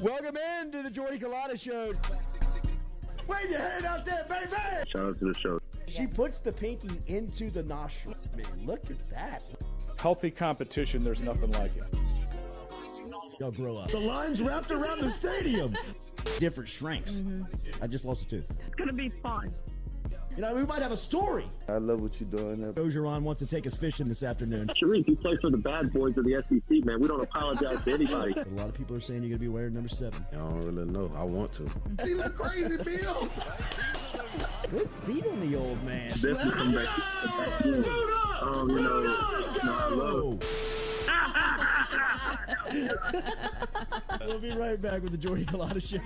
Welcome in to the Jordy Culotta Show. Wave your hand out there, baby! Shout out to the show. She puts the pinky into the nostril. Man, look at that. Healthy competition, there's nothing like it. Y'all grow up. The line's wrapped around the stadium. Different strengths. I just lost a tooth. It's going to be fun. You know, we might have a story. I love what you're doing. Ogeron wants to take us fishing this afternoon. Sharif, you play for the bad boys of the SEC, man. We don't apologize to anybody. But a lot of people are saying you're going to be wearing number 7. I don't really know. I want to. He look crazy, Bill. Good feet on the old man. Definitely come back. We'll be right back with the Jordy Culotta Show.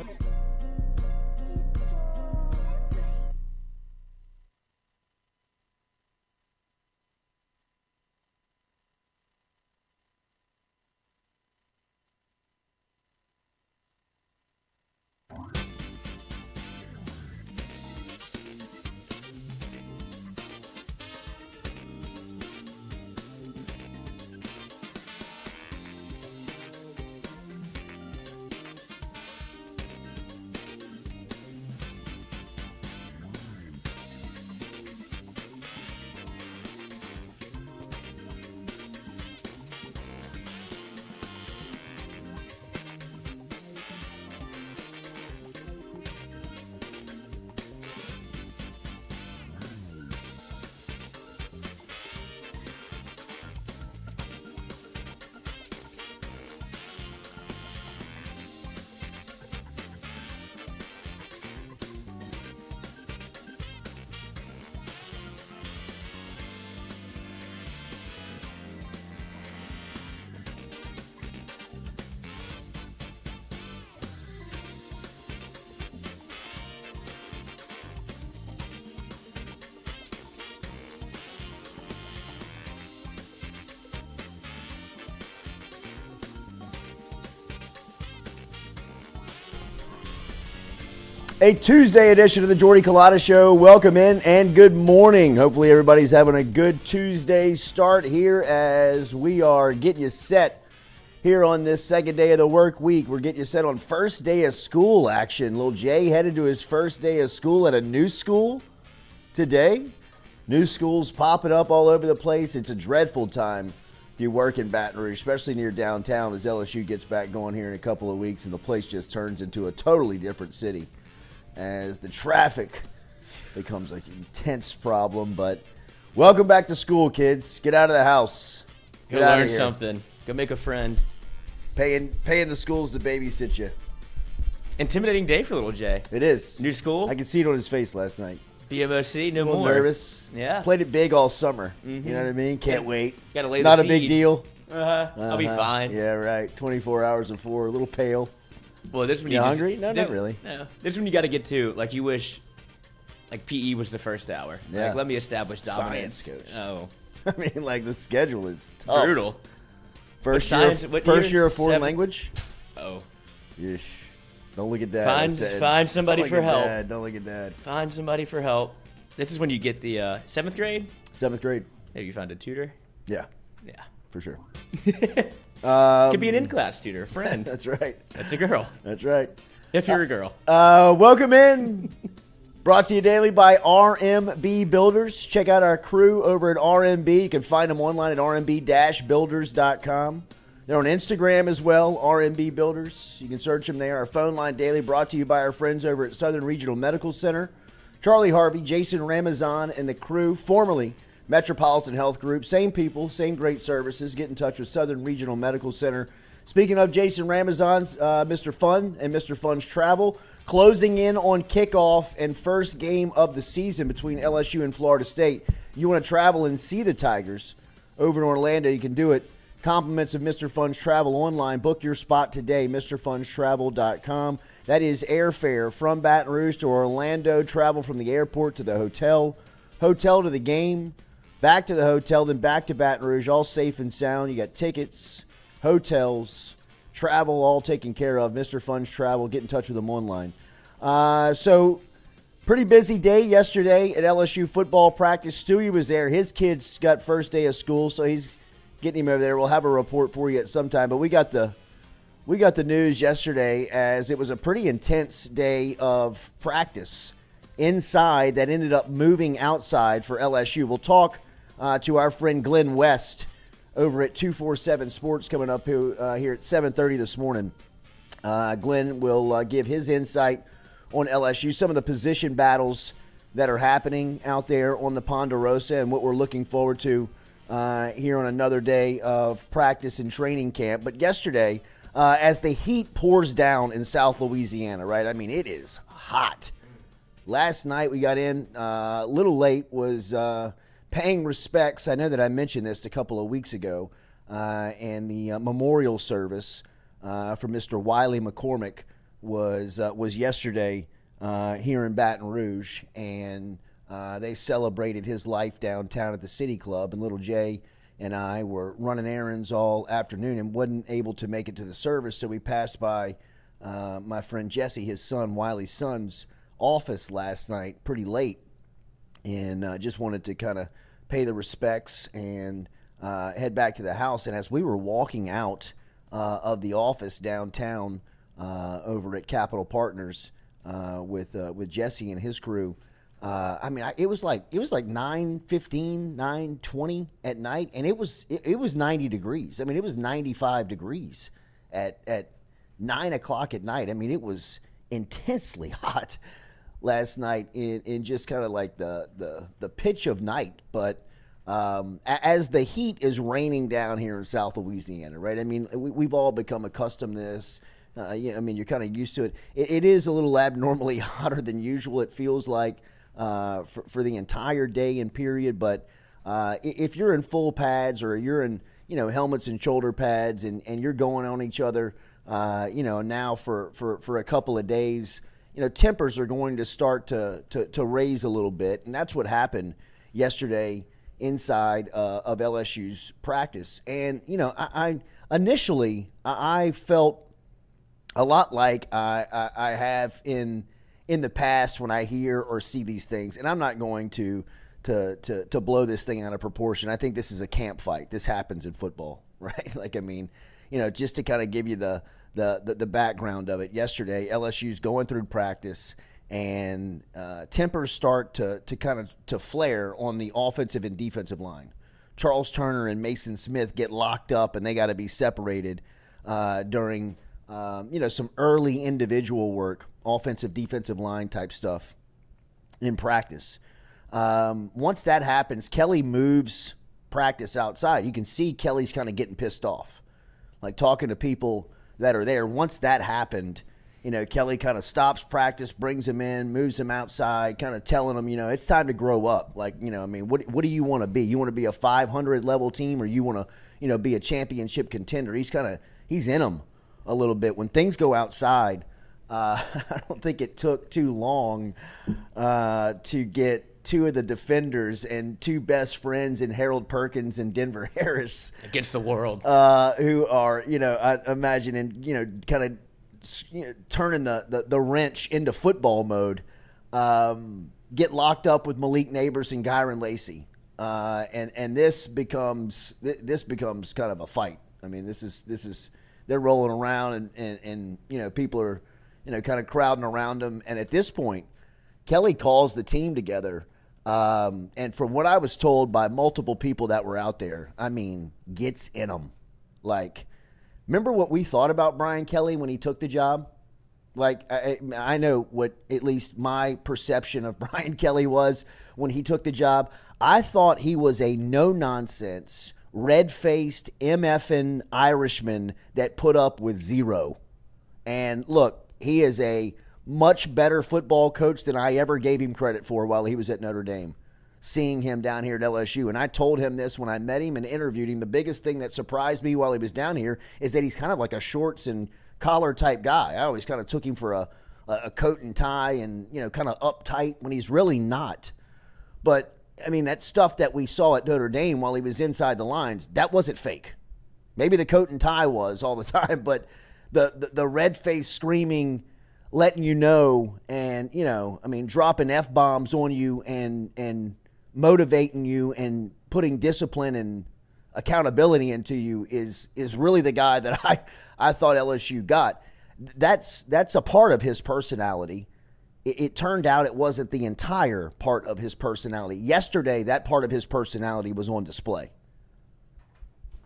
A Tuesday edition of the Jordy Culotta Show. Welcome in and good morning. Hopefully everybody's having a good Tuesday start here as we are getting you set here on this second day of the work week. We're getting you set on first day of school action. Little Jay headed to his first day of school at a new school today. New schools popping up all over the place. It's a dreadful time if you work in Baton Rouge, especially near downtown as LSU gets back going here in a couple of weeks and the place just turns into a totally different city as the traffic becomes an intense problem. But welcome back to school, kids. Get out of the house. Go Get outta learn here. something. Go make a friend. Paying the schools to babysit you. Intimidating day for little Jay. It is. New school. I could see it on his face last night. BMOC, no A little more. nervous. Yeah. Played it big all summer. You know what I mean? Can't wait. Gotta lay Not the a big seeds. deal. I'll be fine. Yeah, right. 24 hours before, a little pale. Well, this when You you hungry? No, not really. No. This when you got to get to like you wish, like PE was the first hour. Yeah. Like let me establish dominance. Science coach. Oh, I mean, like the schedule is tough. brutal. First What year of foreign Seven- language. Oh, Yeesh. Don't look at that. I said. find somebody Don't for look at help. Dad. Don't look at that. Find somebody for help. This is when you get the 7th grade. 7th grade. Maybe you find a tutor. Yeah, Yeah. for sure. Could be an in-class tutor, a friend. That's right. That's a girl. That's right. If you're a girl. Welcome in. Brought to you daily by RMB Builders. Check out our crew over at RMB. You can find them online at rmb-builders.com. They're on Instagram as well, RMB Builders. You can search them there. Our phone line daily brought to you by our friends over at Southern Regional Medical Center. Charlie Harvey, Jason Ramazan, and the crew, formerly Metropolitan Health Group. Same people, same great services. Get in touch with Southern Regional Medical Center. Speaking of Jason Ramazan, Mr. Fun and Mr. Fun's Travel, closing in on kickoff and first game of the season between LSU and Florida State. You want to travel and see the Tigers over in Orlando, you can do it. Compliments of Mr. Fun's Travel online. Book your spot today, MrFunsTravel.com. That is airfare from Baton Rouge to Orlando, travel from the airport to the hotel, hotel to the game, back to the hotel, then back to Baton Rouge, all safe and sound. You got tickets, hotels, travel, all taken care of. Mr. Fun's Travel. Get in touch with them online. So, pretty busy day yesterday at LSU football practice. Stewie was there. His kids got first day of school, so he's getting him over there. We'll have a report for you at some time. But we got the news yesterday as it was a pretty intense day of practice inside that ended up moving outside for LSU. We'll talk to our friend Glen West over at 247 Sports coming up here at 7:30 this morning. Glenn will give his insight on LSU, some of the position battles that are happening out there on the Ponderosa and what we're looking forward to here on another day of practice and training camp. But yesterday, as the heat pours down in South Louisiana, right? I mean, it is hot. Last night we got in a little late, was paying respects. I know that I mentioned this a couple of weeks ago, and the memorial service for Mr. Wiley McCormick was yesterday here in Baton Rouge, and they celebrated his life downtown at the City Club, and little Jay and I were running errands all afternoon and wasn't able to make it to the service, so we passed by my friend Jesse, his son, Wiley's son's office last night pretty late, and just wanted to kind of pay the respects and head back to the house. And as we were walking out of the office downtown over at Capital Partners with Jesse and his crew, it was like 9:15, 9:20 at night, and it was 90 degrees. I mean, it was 95 degrees at 9 o'clock at night. I mean, it was intensely hot last night in just kind of like the pitch of night. But as the heat is raining down here in South Louisiana, right? I mean, we've all become accustomed to this. I mean, you're kind of used to it. It is a little abnormally hotter than usual, it feels like, for the entire day and period. But if you're in full pads or you're in, helmets and shoulder pads and you're going on each other, now for a couple of days, tempers are going to start to raise a little bit. And that's what happened yesterday inside of LSU's practice. And, I initially felt a lot like I have in the past when I hear or see these things. And I'm not going to blow this thing out of proportion. I think this is a camp fight. This happens in football, right? Like, I mean, just to kind of give you the background of it. Yesterday, LSU's going through practice, and tempers start to flare on the offensive and defensive line. Charles Turner and Mason Smith get locked up, and they got to be separated during some early individual work, offensive, defensive line type stuff in practice. Once that happens, Kelly moves practice outside, you can see Kelly's kind of getting pissed off, like talking to people that are there. Once that happened, Kelly kind of stops practice, brings him in, moves him outside, kind of telling him, it's time to grow up. Like, what do you want to be? You want to be a 500 level team, or you want to, be a championship contender? He's in them a little bit. When things go outside, I don't think it took too long to get two of the defenders and two best friends in Harold Perkins and Denver Harris against the world, who are, I imagine, kind of turning the wrench into football mode, get locked up with Malik Nabers and Kyren Lacy, and this becomes kind of a fight. I mean, this is they're rolling around and people are kind of crowding around them, and at this point, Kelly calls the team together, and from what I was told by multiple people that were out there, I mean, gets in them. Like, remember what we thought about Brian Kelly when he took the job? Like, I know what at least my perception of Brian Kelly was when he took the job. I thought he was a no-nonsense, red-faced, MFing Irishman that put up with zero. And look, he is a much better football coach than I ever gave him credit for while he was at Notre Dame, seeing him down here at LSU. And I told him this when I met him and interviewed him. The biggest thing that surprised me while he was down here is that he's kind of like a shorts and collar type guy. I always kind of took him for a coat and tie and, kind of uptight when he's really not. But, I mean, that stuff that we saw at Notre Dame while he was inside the lines, that wasn't fake. Maybe the coat and tie was all the time, but the red face screaming, letting you know, and, dropping F-bombs on you and motivating you and putting discipline and accountability into you is really the guy that I thought LSU got. That's a part of his personality. It turned out it wasn't the entire part of his personality. Yesterday, that part of his personality was on display.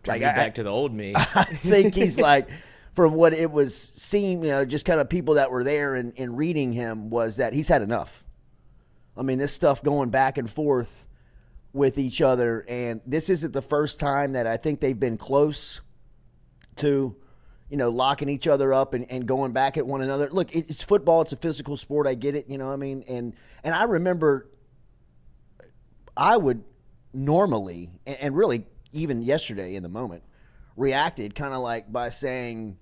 Like, back to the old me. I think he's like, from what it was seeing, just kind of people that were there and reading him, was that he's had enough. I mean, this stuff going back and forth with each other, and this isn't the first time that I think they've been close to, locking each other up and going back at one another. Look, it's football. It's a physical sport. I get it, And I remember I would normally, and really even yesterday in the moment, reacted kind of like by saying,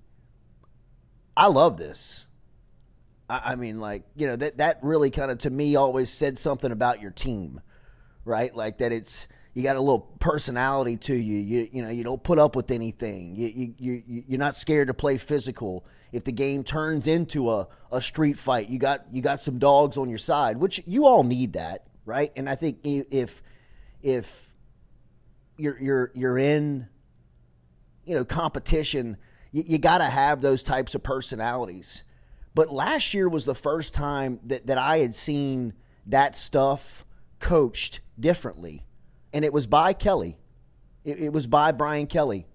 I love this. I mean, like, that really kind of, to me, always said something about your team, right? Like that you got a little personality to you. You don't put up with anything. You're not scared to play physical. If the game turns into a street fight, you got some dogs on your side, which you all need that, right? And I think if you're in, competition, you got to have those types of personalities. But last year was the first time that I had seen that stuff coached differently. And it was by Kelly. It was by Brian Kelly.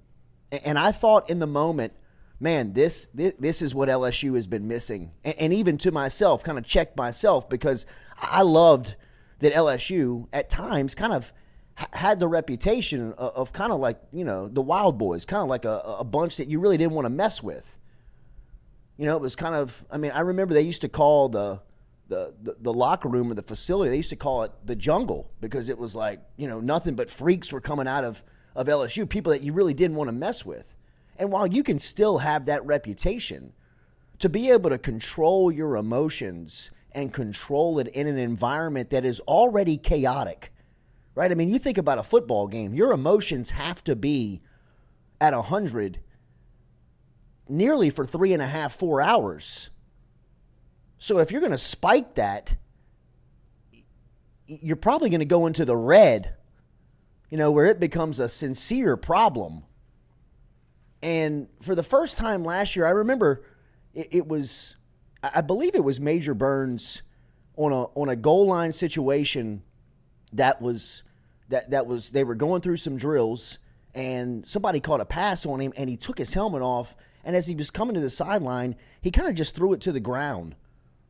And I thought in the moment, man, this is what LSU has been missing. And even to myself, kind of checked myself, because I loved that LSU at times kind of had the reputation of kind of like, the Wild Boys, kind of like a bunch that you really didn't want to mess with. It was kind of, I remember they used to call the locker room or the facility, they used to call it the jungle, because it was like, nothing but freaks were coming out of LSU, people that you really didn't want to mess with. And while you can still have that reputation, to be able to control your emotions and control it in an environment that is already chaotic, right? You think about a football game, your emotions have to be at 100 nearly for 3.5, 4 hours. So if you're going to spike that, you're probably going to go into the red, where it becomes a sincere problem. And for the first time last year, I remember I believe it was Major Burns on a goal line situation that was they were going through some drills, and somebody caught a pass on him, and he took his helmet off, and as he was coming to the sideline, he kind of just threw it to the ground,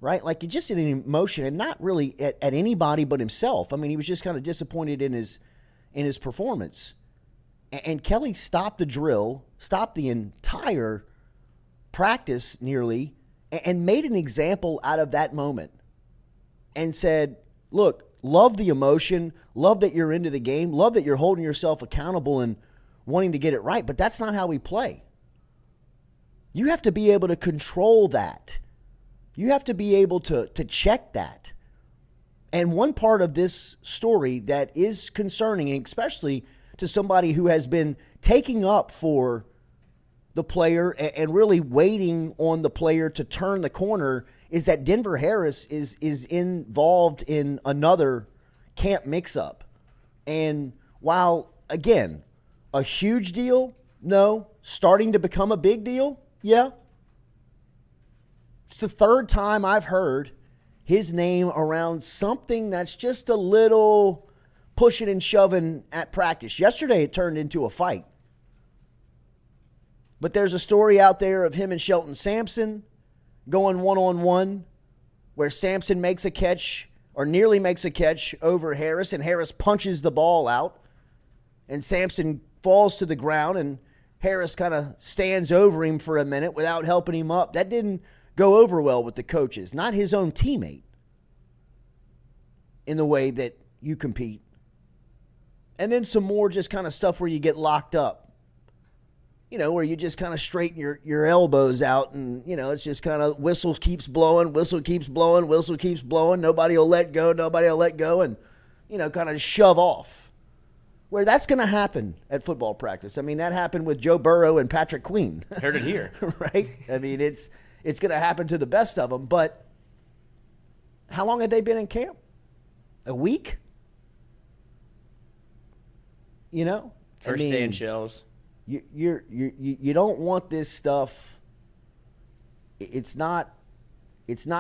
right? Like, he just in emotion, and not really at anybody but himself. He was just kind of disappointed in in his performance. And Kelly stopped the drill, stopped the entire practice nearly, and made an example out of that moment and said, look, love the emotion, love that you're into the game, love that you're holding yourself accountable and wanting to get it right, but that's not how we play. You have to be able to control that. You have to be able to check that. And one part of this story that is concerning, especially to somebody who has been taking up for the player and really waiting on the player to turn the corner, is that Denver Harris is involved in another camp mix-up. And while, again, a huge deal, no. Starting to become a big deal, yeah. It's the third time I've heard his name around something that's just a little pushing and shoving at practice. Yesterday it turned into a fight. But there's a story out there of him and Shelton Sampson going one-on-one where Sampson makes a catch or nearly makes a catch over Harris, and Harris punches the ball out, and Sampson falls to the ground, and Harris kind of stands over him for a minute without helping him up. That didn't go over well with the coaches, not his own teammate, in the way that you compete. And then some more just kind of stuff where you get locked up. Where you just kind of straighten your elbows out, and, it's just kind of whistle keeps blowing, whistle keeps blowing, whistle keeps blowing. Nobody will let go, and, kind of shove off. Where that's going to happen at football practice. I mean, that happened with Joe Burrow and Patrick Queen. Heard it here. Right? I mean, it's going to happen to the best of them. But how long have they been in camp? A week? First day in shells. You don't want this stuff. It's not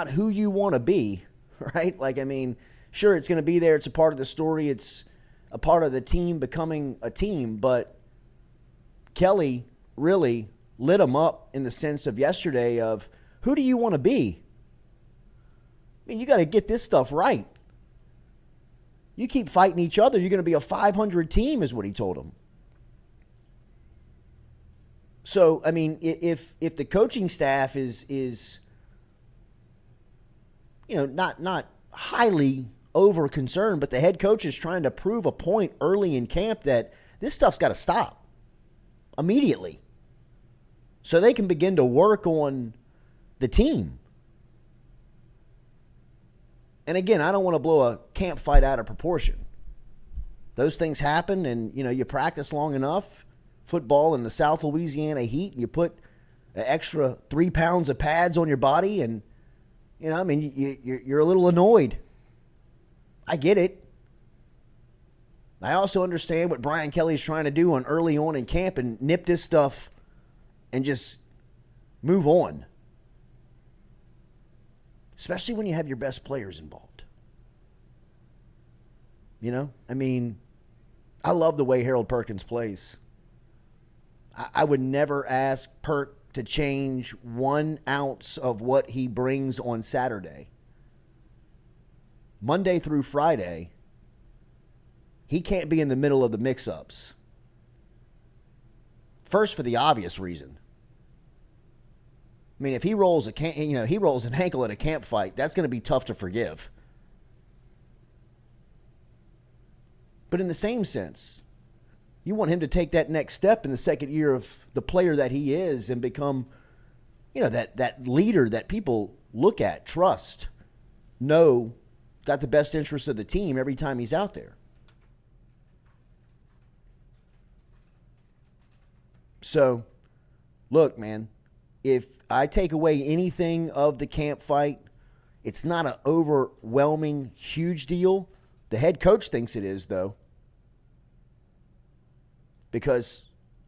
who you want to be, right? Sure, it's going to be there. It's a part of the story. It's a part of the team becoming a team. But Kelly really lit him up in the sense of yesterday of, who do you want to be? You got to get this stuff right. You keep fighting each other, you're going to be a 500 team, is what he told him. So, if the coaching staff is not highly over concerned, but the head coach is trying to prove a point early in camp that this stuff's got to stop immediately so they can begin to work on the team. And again, I don't want to blow a camp fight out of proportion. Those things happen, and, you practice long enough. Football in the South Louisiana heat, and you put an extra 3 pounds of pads on your body, and you're a little annoyed. I get it. I also understand what Brian Kelly's trying to do early on in camp and nip this stuff and just move on, especially when you have your best players involved. I love the way Harold Perkins plays. I would never ask Perk to change 1 ounce of what he brings on Saturday. Monday through Friday, he can't be in the middle of the mix-ups. First, for the obvious reason. If he rolls an ankle at a camp fight, that's going to be tough to forgive. But in the same sense, you want him to take that next step in the second year of the player that he is and become, that leader that people look at, trust, know, got the best interest of the team every time he's out there. So, look, man, if I take away anything of the camp fight, it's not an overwhelming, huge deal. The head coach thinks it is, though, because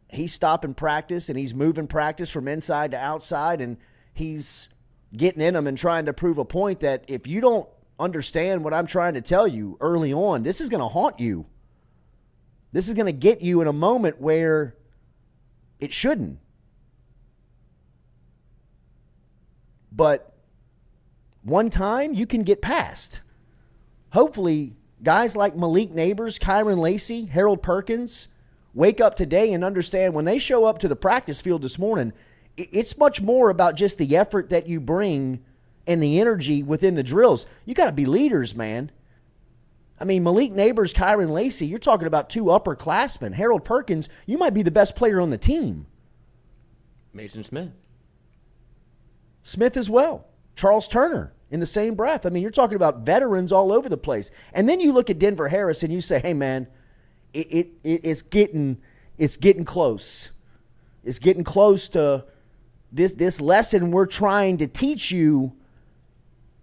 he's stopping practice and he's moving practice from inside to outside, and he's getting in them and trying to prove a point that if you don't understand what I'm trying to tell you early on, this is going to haunt you. This is going to get you in a moment where it shouldn't. But one time you can get past. Hopefully guys like Malik Nabers, Kyren Lacy, Harold Perkins wake up today and understand when they show up to the practice field this morning, it's much more about just the effort that you bring and the energy within the drills. You got to be leaders, man. I mean, Malik Nabers, Kyren Lacy, you're talking about two upperclassmen. Harold Perkins, you might be the best player on the team. Mason Smith. Smith as well. Charles Turner in the same breath. I mean, you're talking about veterans all over the place. And then you look at Denver Harris and you say, hey, man, it's getting close. It's getting close to this lesson we're trying to teach you.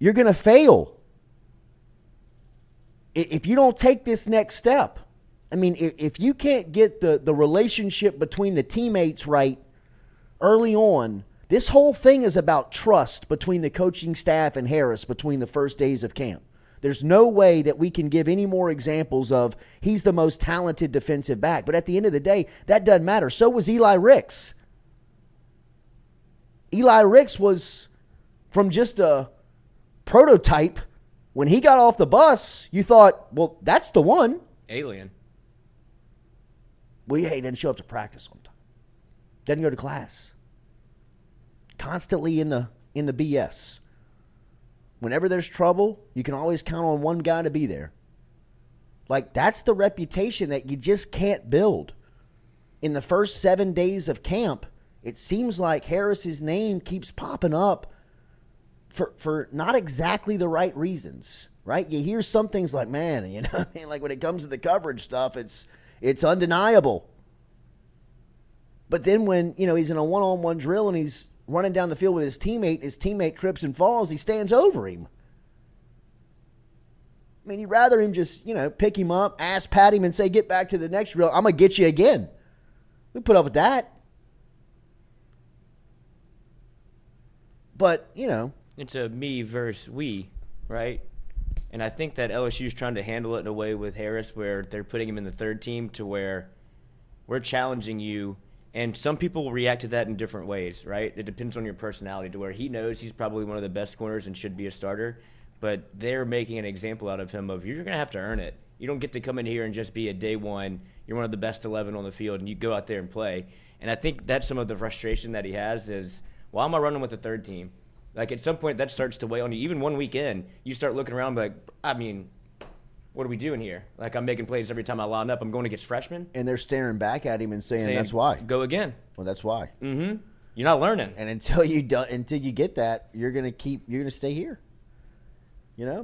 You're going to fail if you don't take this next step. I mean, if you can't get the relationship between the teammates right early on, this whole thing is about trust between the coaching staff and Harris between the first days of camp. There's no way that we can give any more examples of he's the most talented defensive back. But at the end of the day, that doesn't matter. So was Eli Ricks. Eli Ricks was from just a prototype. When he got off the bus, you thought, well, that's the one. Alien. Well, yeah, he didn't show up to practice on time. Doesn't go to class. Constantly in the BS. Whenever there's trouble, you can always count on one guy to be there. Like, that's the reputation that you just can't build. In the first 7 days of camp, it seems like Harris's name keeps popping up for not exactly the right reasons, right? You hear some things like, man, you know, I mean, like when it comes to the coverage stuff, it's undeniable. But then when, you know, he's in a one-on-one drill and he's running down the field with his teammate trips and falls, he stands over him. I mean, you'd rather him just, you know, pick him up, ass pat him and say, get back to the next drill. I'm going to get you again. We put up with that. But, you know. It's a me versus we, right? And I think that LSU's trying to handle it in a way with Harris where they're putting him in the third team to where we're challenging you. And some people will react to that in different ways, right? It depends on your personality to where he knows he's probably one of the best corners and should be a starter. But they're making an example out of him of you're going to have to earn it. You don't get to come in here and just be a day one. You're one of the best 11 on the field, and you go out there and play. And I think that's some of the frustration that he has is, why am I running with the third team? Like, at some point, that starts to weigh on you. Even 1 week in, you start looking around like, I mean, what are we doing here? Like, I'm making plays every time I line up. I'm going against freshmen. And they're staring back at him and saying that's why. Go again. Well, that's why. Mm-hmm. You're not learning. And until you get that, you're going to stay here. You know, I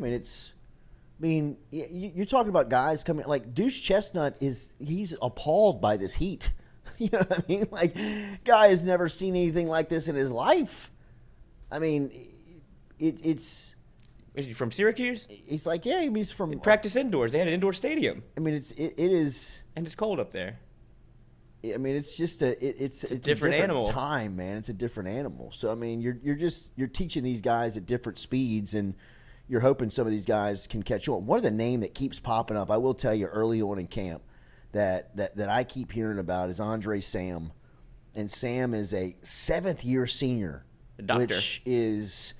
mean, you're talking about guys coming, like Deuce Chestnut he's appalled by this heat. You know what I mean? Like, guy has never seen anything like this in his life. I mean, it's. Is he from Syracuse? He's like, yeah, he's from. They practice indoors. They had an indoor stadium. I mean, it is. And it's cold up there. I mean, it's just it's a different animal. Time, man. It's a different animal. So I mean, you're teaching these guys at different speeds, and you're hoping some of these guys can catch on. One of the name that keeps popping up, I will tell you, early on in camp, that I keep hearing about is Andre Sam, and Sam is a 7th-year senior, which is.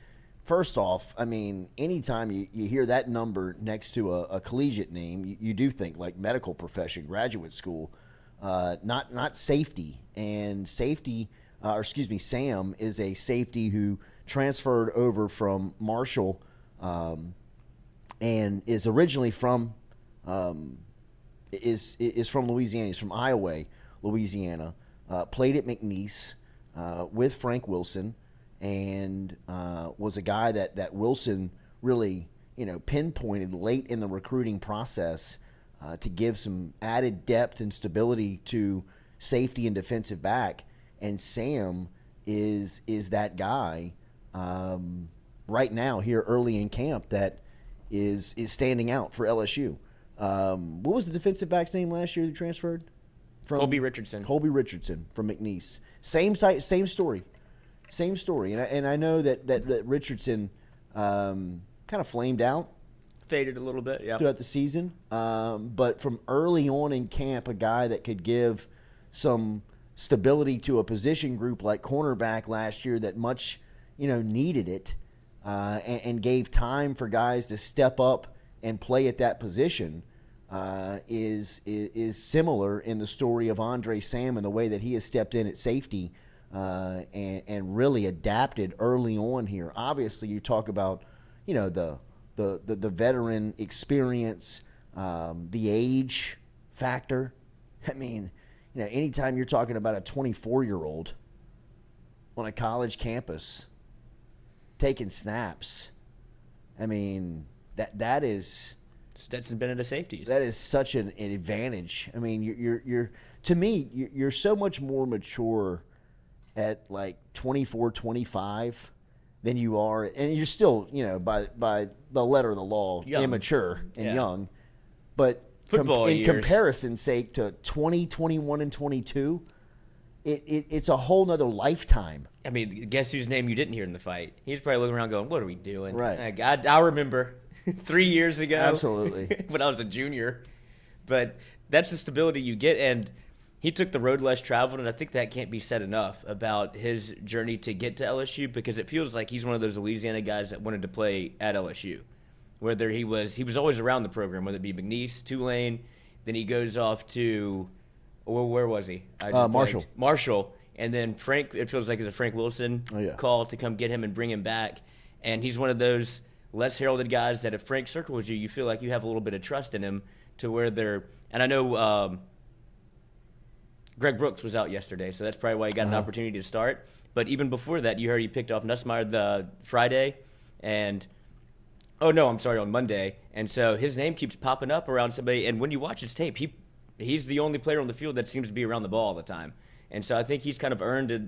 First off, I mean, anytime you hear that number next to a collegiate name, you do think like medical profession, graduate school, not safety. And Sam is a safety who transferred over from Marshall and is originally from is from Louisiana. He's from Iowa, Louisiana. Played at McNeese with Frank Wilson. And was a guy that Wilson really, you know, pinpointed late in the recruiting process to give some added depth and stability to safety and defensive back. And Sam is that guy right now here early in camp that is standing out for LSU. What was the defensive back's name last year who transferred? Colby Richardson. Colby Richardson from McNeese. Same story. Same story, and I know that Richardson kind of flamed out, faded a little bit, yeah, throughout the season. But from early on in camp, a guy that could give some stability to a position group like cornerback last year that much, you know, needed it, and gave time for guys to step up and play at that position is similar in the story of Andre Sam and the way that he has stepped in at safety and really adapted early on here. Obviously, you talk about, the veteran experience, the age factor. I mean, anytime you're talking about a 24-year-old on a college campus taking snaps, I mean, that's Stetson Bennett of safeties. That is such an advantage. I mean, you're to me, you're so much more mature at like 24, 25 than you are, and you're still, by the letter of the law, young. Immature and young. But Football in years. comparison's sake to 20, 21, and 22, it's a whole nother lifetime. I mean, guess whose name you didn't hear in the fight? He's probably looking around going, what are we doing? Right. Like, I remember 3 years ago. Absolutely. When I was a junior. But that's the stability you get. And he took the road less traveled, and I think that can't be said enough about his journey to get to LSU, because it feels like he's one of those Louisiana guys that wanted to play at LSU. Whether he was always around the program, whether it be McNeese, Tulane, then he goes off to, well, where was he? Marshall. Marshall. And then Frank, it feels like it's a Frank Wilson call to come get him and bring him back. And he's one of those less heralded guys that if Frank circles you, you feel like you have a little bit of trust in him to where they're – and I know Greg Brooks was out yesterday, so that's probably why he got an opportunity to start. But even before that, you heard he picked off Nussmeier the Friday and – on Monday. And so his name keeps popping up around somebody. And when you watch his tape, he's the only player on the field that seems to be around the ball all the time. And so I think he's kind of earned it.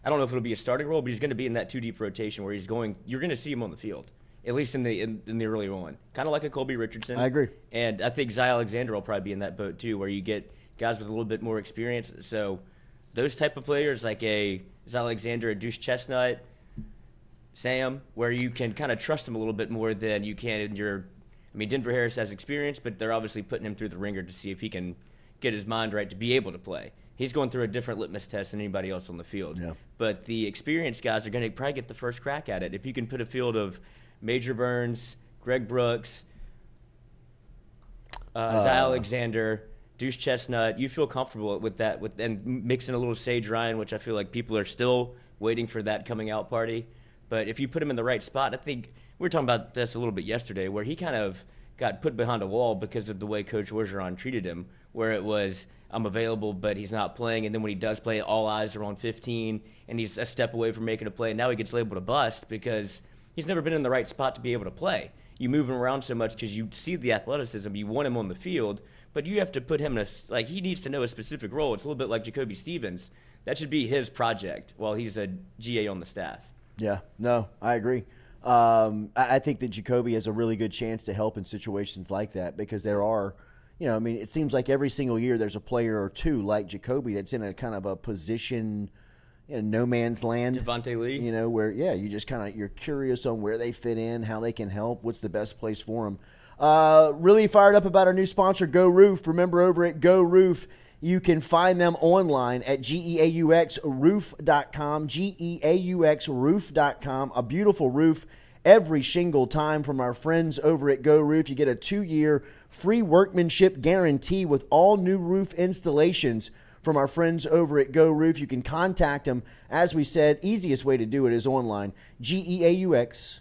I don't know if it'll be a starting role, but he's going to be in that two-deep rotation where you're going to see him on the field, at least in the early one. Kind of like a Colby Richardson. I agree. And I think Zy Alexander will probably be in that boat too, where you get guys with a little bit more experience. So those type of players like a Zy Alexander, a Deuce Chestnut, Sam, where you can kind of trust him a little bit more than you can in Denver Harris has experience, but they're obviously putting him through the ringer to see if he can get his mind right to be able to play. He's going through a different litmus test than anybody else on the field. Yeah. But the experienced guys are going to probably get the first crack at it. If you can put a field of Major Burns, Greg Brooks, Zy Alexander, Deuce Chestnut, you feel comfortable with that, and mixing a little Sage Ryan, which I feel like people are still waiting for that coming out party. But if you put him in the right spot, I think we were talking about this a little bit yesterday, where he kind of got put behind a wall because of the way Coach Orgeron treated him, where it was, I'm available, but he's not playing. And then when he does play, all eyes are on 15, and he's a step away from making a play. And now he gets labeled a bust because he's never been in the right spot to be able to play. You move him around so much because you see the athleticism. You want him on the field, but you have to put him in he needs to know a specific role. It's a little bit like Jacoby Stevens. That should be his project while he's a GA on the staff. Yeah, no, I agree. I think that Jacoby has a really good chance to help in situations like that, because there are, it seems like every single year there's a player or two like Jacoby that's in a kind of a position in no man's land. Devontae Lee. Where, you just you're curious on where they fit in, how they can help, what's the best place for them. Really fired up about our new sponsor, Go Roof. Remember, over at Go Roof, you can find them online at geauxroof.com, geauxroof.com. A beautiful roof every single time from our friends over at Go Roof. You get a 2-year free workmanship guarantee with all new roof installations from our friends over at Go Roof. You can contact them. As we said, easiest way to do it is online, geauxroof.com,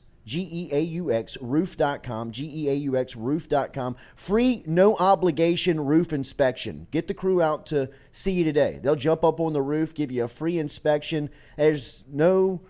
geauxroof.com. Free, no obligation roof inspection. Get the crew out to see you today. They'll jump up on the roof, give you a free inspection. There's no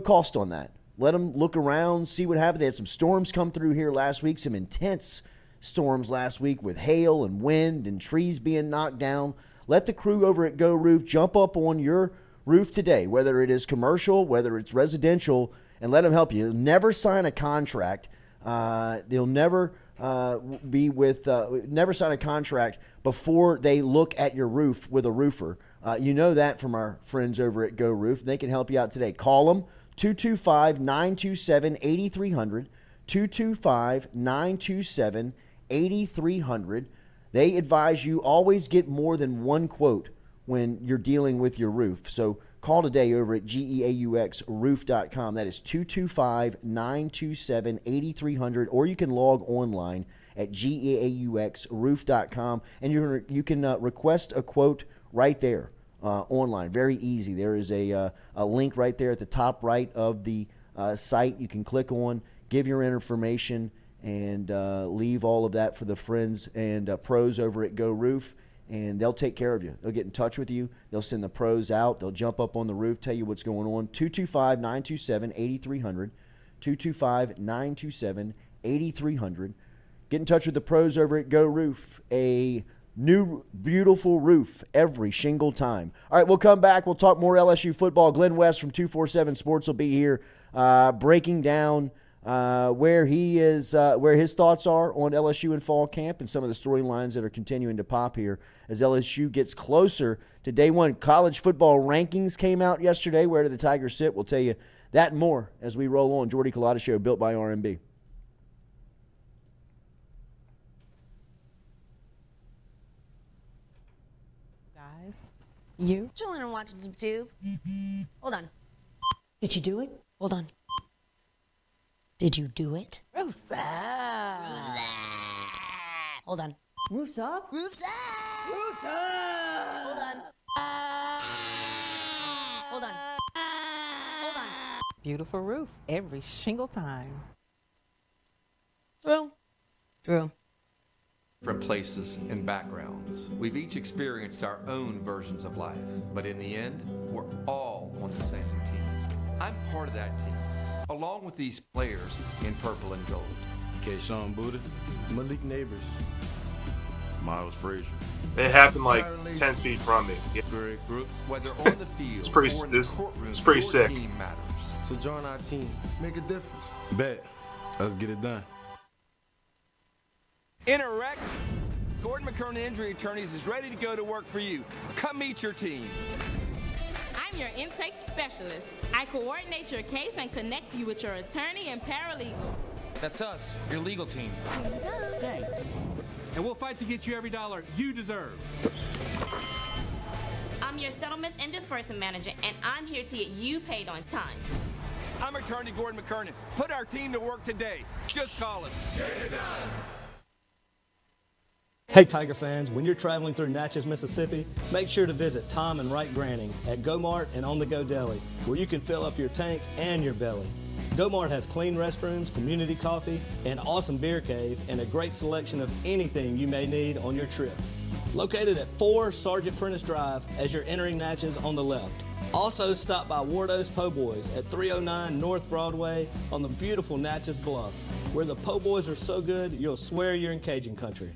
cost on that. Let them look around, see what happened. They had some storms come through here last week, some intense storms last week with hail and wind and trees being knocked down. Let the crew over at Go Roof jump up on your roof today, whether it is commercial, whether it's residential, and let them help you. They'll never sign a contract. They'll never never sign a contract before they look at your roof with a roofer. You know that from our friends over at Go Roof. They can help you out today. Call them, 225-927-8300, 225-927-8300. They advise you always get more than one quote when you're dealing with your roof. So call today over at geauxroof.com. That is 225-927-8300, or you can log online at GEAUXroof.com. And you can request a quote right there online. Very easy. There is a link right there at the top right of the site. You can click on, give your information, and leave all of that for the friends and pros over at Go Roof, and they'll take care of you. They'll get in touch with you. They'll send the pros out. They'll jump up on the roof, tell you what's going on. 225-927-8300, 225-927-8300. Get in touch with the pros over at Go Roof. A new, beautiful roof every single time. All right, we'll come back. We'll talk more LSU football. Glen West from 247 Sports will be here breaking down where his thoughts are on LSU in fall camp and some of the storylines that are continuing to pop here as LSU gets closer to day one. College football rankings came out yesterday. Where do the Tigers sit? We'll tell you that and more as we roll on. Jordy Culotta Show, built by RMB. Guys, you? Chilling and watching some tube. Hold on. Did you do it? Hold on. Did you do it? Roof's up. Hold on. Roof's up? Roof's up! Roof's up! Hold on. Hold on. Hold on. Beautiful roof every single time. True. True. From places and backgrounds. We've each experienced our own versions of life, but in the end, we're all on the same team. I'm part of that team, along with these players in purple and gold. Sean Buddha, Malik Nabers, Miles Frazier. It happened like 10 feet from me. Greg Brooks, whether on the field It's pretty- or in the it's- courtroom, it's pretty your sick. team matters. So join our team. Make a difference. Bet. Let's get it done. Interact. Gordon McKernan Injury Attorneys is ready to go to work for you. Come meet your team. I'm your intake specialist. I coordinate your case and connect you with your attorney and paralegal. That's us, your legal team. Thanks. And we'll fight to get you every dollar you deserve. I'm your settlements and disbursement manager, and I'm here to get you paid on time. I'm attorney Gordon McKernan. Put our team to work today. Just call us. Get it done. Hey Tiger fans, when you're traveling through Natchez, Mississippi, make sure to visit Tom and Wright Granning at Go-Mart and On The Go Deli, where you can fill up your tank and your belly. Go-Mart has clean restrooms, community coffee, an awesome beer cave, and a great selection of anything you may need on your trip. Located at 4 Sergeant Prentice Drive as you're entering Natchez on the left. Also stop by Wardo's Po' Boys at 309 North Broadway on the beautiful Natchez Bluff, where the Po' Boys are so good you'll swear you're in Cajun country.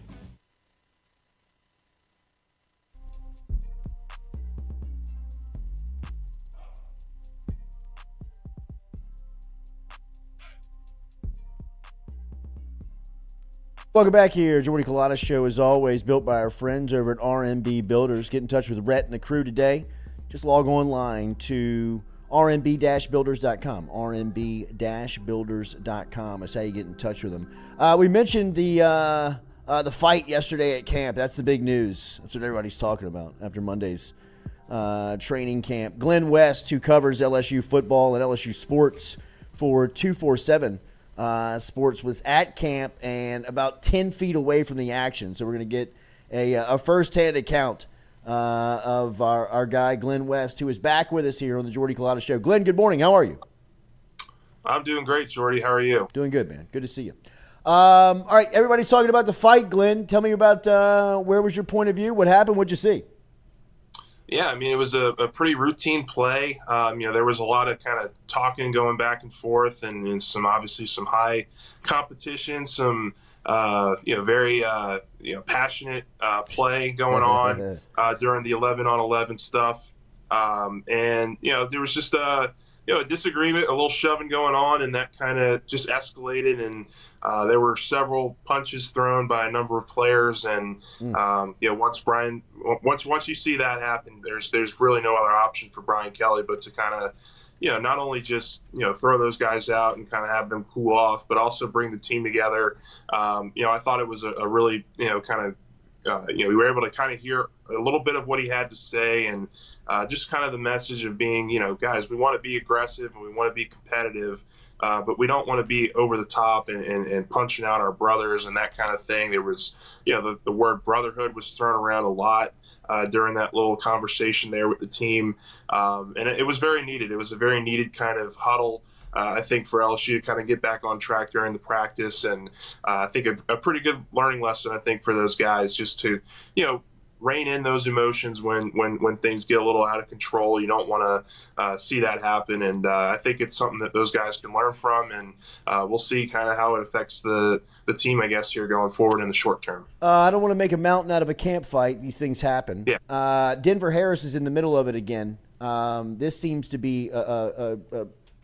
Welcome back here. Jordy Culotta Show, as always, built by our friends over at RMB Builders. Get in touch with Rhett and the crew today. Just log online to rmb-builders.com. rmb-builders.com. That's how you get in touch with them. We mentioned the fight yesterday at camp. That's the big news. That's what everybody's talking about after Monday's training camp. Glen West, who covers LSU football and LSU sports for 247 Sports, was at camp and about 10 feet away from the action. So we're going to get a first-hand account of our guy, Glen West, who is back with us here on the Jordy Culotta Show. Glen, good morning. How are you? I'm doing great, Jordy. How are you? Doing good, man. Good to see you. All right, everybody's talking about the fight, Glen. Tell me about where was your point of view? What happened? What'd you see? Yeah, I mean, it was a pretty routine play. There was a lot of kind of talking going back and forth and some obviously some high competition, some very passionate play going on during the 11-on-11 stuff. There was just a disagreement, a little shoving going on, and that kind of just escalated. And there were several punches thrown by a number of players. And once you see that happen, there's really no other option for Brian Kelly but to kind of not only just throw those guys out and kind of have them cool off, but also bring the team together. I thought it was a really we were able to kind of hear a little bit of what he had to say, and just kind of the message of being guys, we want to be aggressive and we want to be competitive, but we don't want to be over the top and punching out our brothers and that kind of thing. There was, the word brotherhood was thrown around a lot during that little conversation there with the team, and it was very needed. It was a very needed kind of huddle. I think for LSU to kind of get back on track during the practice, and I think a pretty good learning lesson, I think, for those guys, just to, rein in those emotions when things get a little out of control. You don't want to see that happen, and I think it's something that those guys can learn from, and we'll see kind of how it affects the team, I guess, here going forward in the short term. I don't want to make a mountain out of a camp fight. These things happen. Yeah. Denver Harris is in the middle of it again. This seems to be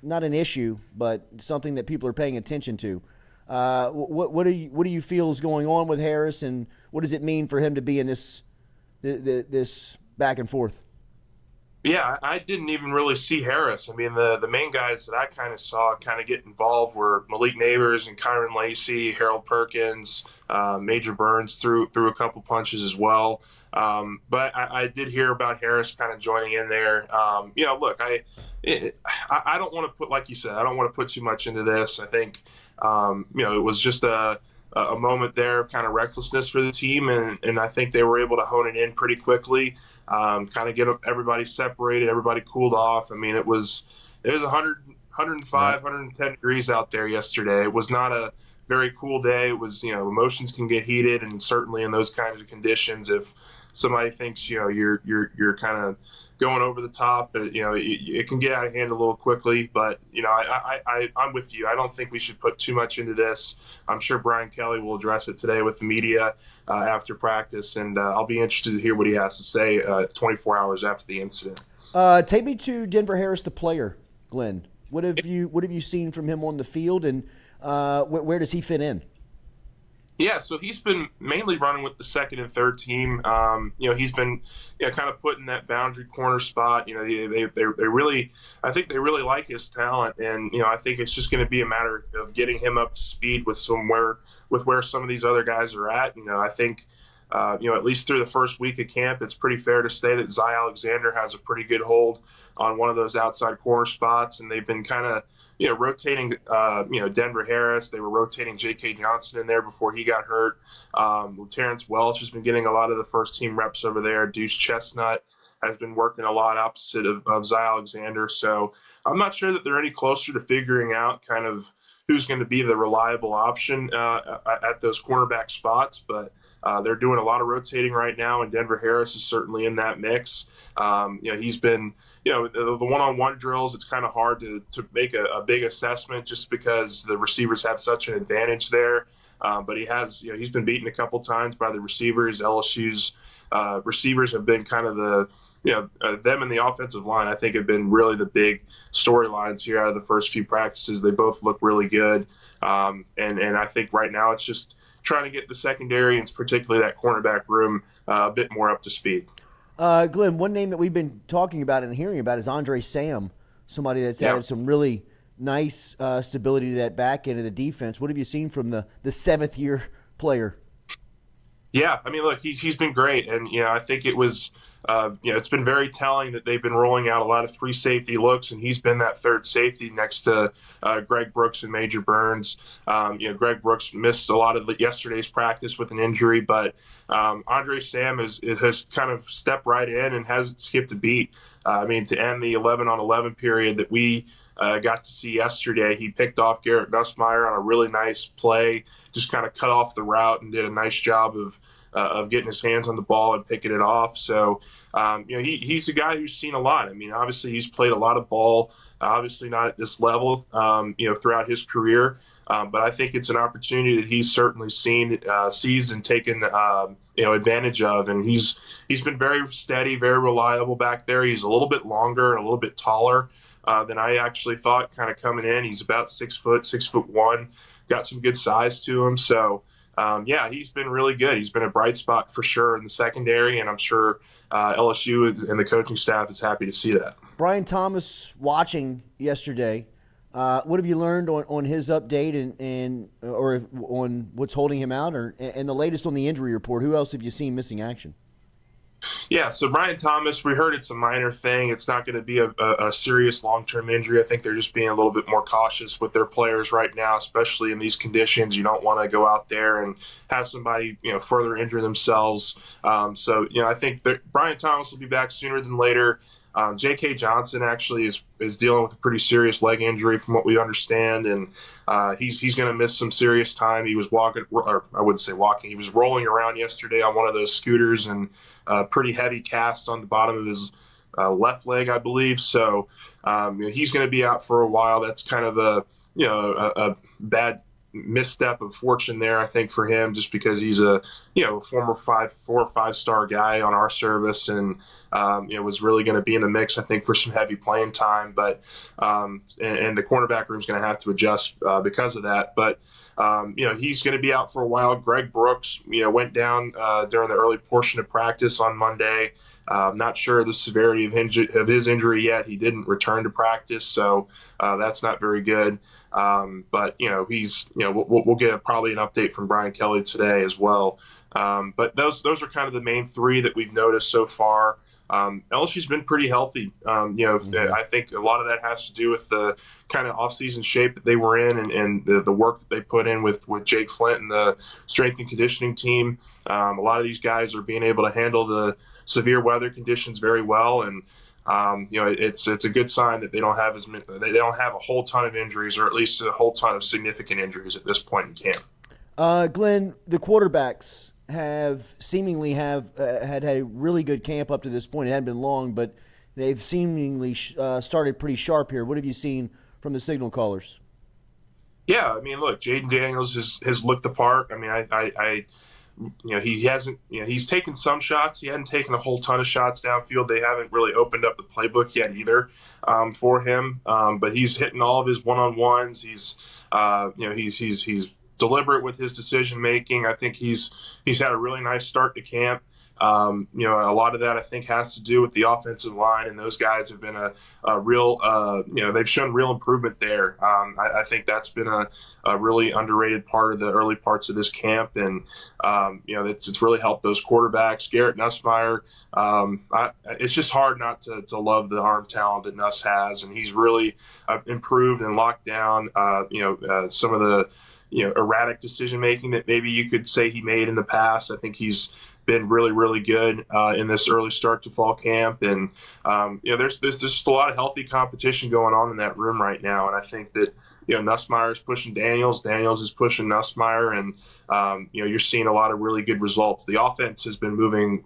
not an issue, but something that people are paying attention to. What do you feel is going on with Harris, and what does it mean for him to be in this back and forth? Yeah, I didn't even really see Harris. I mean, the main guys that I kind of saw kind of get involved were Malik Nabers and Kyren Lacy, Harold Perkins, Major Burns threw a couple punches as well. But I did hear about Harris kind of joining in there. Look, I don't want to put, like you said, I don't want to put too much into this. I think, it was just a moment there of kind of recklessness for the team, and I think they were able to hone it in pretty quickly, kind of get everybody separated, everybody cooled off. I mean, it was 105, 110 degrees out there yesterday. It was not a very cool day. It was, emotions can get heated, and certainly in those kinds of conditions, if somebody thinks, you're kind of going over the top, it can get out of hand a little quickly. But, I'm with you. I don't think we should put too much into this. I'm sure Brian Kelly will address it today with the media after practice, and I'll be interested to hear what he has to say 24 hours after the incident. Take me to Denver Harris, the player, Glenn. What have you seen from him on the field, and where does he fit in? Yeah, so he's been mainly running with the second and third team. He's been kind of put in that boundary corner spot. They really, I think they really like his talent, and I think it's just going to be a matter of getting him up to speed with where some of these other guys are at. I think at least through the first week of camp, it's pretty fair to say that Zy Alexander has a pretty good hold on one of those outside corner spots, and they've been kind of rotating, Denver Harris. They were rotating J.K. Johnson in there before he got hurt. Terrence Welch has been getting a lot of the first-team reps over there. Deuce Chestnut has been working a lot opposite of Zy Alexander. So I'm not sure that they're any closer to figuring out kind of who's going to be the reliable option at those cornerback spots. But they're doing a lot of rotating right now, and Denver Harris is certainly in that mix. He's been – the one-on-one drills, it's kind of hard to make a big assessment just because the receivers have such an advantage there. But he has, he's been beaten a couple times by the receivers. LSU's receivers have been kind of them and the offensive line, I think, have been really the big storylines here out of the first few practices. They both look really good. And I think right now it's just trying to get the secondary, and particularly that cornerback room, a bit more up to speed. Glenn, one name that we've been talking about and hearing about is Andre Sam, somebody that's added some really nice stability to that back end of the defense. What have you seen from the seventh-year player? Yeah, I mean, look, he's been great, and I think it was it's been very telling that they've been rolling out a lot of three safety looks, and he's been that third safety next to Greg Brooks and Major Burns. Greg Brooks missed a lot of yesterday's practice with an injury, but Andre Sam has kind of stepped right in and hasn't skipped a beat. To end the 11-on-11 period that we got to see yesterday, he picked off Garrett Nussmeier on a really nice play, just kind of cut off the route and did a nice job of getting his hands on the ball and picking it off. So, he's a guy who's seen a lot. Obviously he's played a lot of ball, obviously not at this level, throughout his career. But I think it's an opportunity that he's certainly sees and taken, advantage of. And he's been very steady, very reliable back there. He's a little bit longer and a little bit taller than I actually thought kind of coming in. He's about 6 foot, 6'1", got some good size to him. So, he's been really good. He's been a bright spot for sure in the secondary, and I'm sure LSU and the coaching staff is happy to see that. Brian Thomas watching yesterday. What have you learned on his update or on what's holding him out, and the latest on the injury report? Who else have you seen missing action? Yeah, so Brian Thomas, we heard it's a minor thing. It's not going to be a serious long-term injury. I think they're just being a little bit more cautious with their players right now, especially in these conditions. You don't want to go out there and have somebody, further injure themselves. I think that Brian Thomas will be back sooner than later. J.K. Johnson actually is dealing with a pretty serious leg injury from what we understand, and he's going to miss some serious time. He was he was rolling around yesterday on one of those scooters and pretty heavy cast on the bottom of his left leg, I believe. So he's going to be out for a while. That's kind of a bad misstep of fortune there, I think, for him, just because he's a former 4 or 5 star guy on our service, and was really going to be in the mix, I think, for some heavy playing time. But and the cornerback room is going to have to adjust because of that. But he's going to be out for a while. Greg Brooks, went down during the early portion of practice on Monday. Not sure the severity of his injury yet. He didn't return to practice, so that's not very good. But we'll get probably an update from Brian Kelly today as well. But those are kind of the main 3 that we've noticed so far. LSU's been pretty healthy. I think a lot of that has to do with the kind of off-season shape that they were in and the work that they put in with Jake Flint and the strength and conditioning team. A lot of these guys are being able to handle the severe weather conditions very well, and it's a good sign that they don't have a whole ton of injuries, or at least a whole ton of significant injuries at this point in camp. Glenn, the quarterbacks have seemingly had a really good camp up to this point. It hadn't been long, but they've seemingly started pretty sharp here. What have you seen from the signal callers? Yeah, I mean, look, Jaden Daniels has looked the part. I mean, he hasn't, he's taken some shots. He hadn't taken a whole ton of shots downfield. They haven't really opened up the playbook yet either for him. But he's hitting all of his one-on-ones. He's deliberate with his decision making. I think he's had a really nice start to camp. A lot of that I think has to do with the offensive line, and those guys have been a real, they've shown real improvement there. I think that's been a really underrated part of the early parts of this camp, and it's really helped those quarterbacks. Garrett Nussmeier, it's just hard not to love the arm talent that Nuss has, and he's really improved and locked down some of the erratic decision making that maybe you could say he made in the past. I think he's been really, really good in this early start to fall camp, and there's just a lot of healthy competition going on in that room right now, and I think that Nussmeier is pushing Daniels is pushing Nussmeier, and you're seeing a lot of really good results. The offense has been moving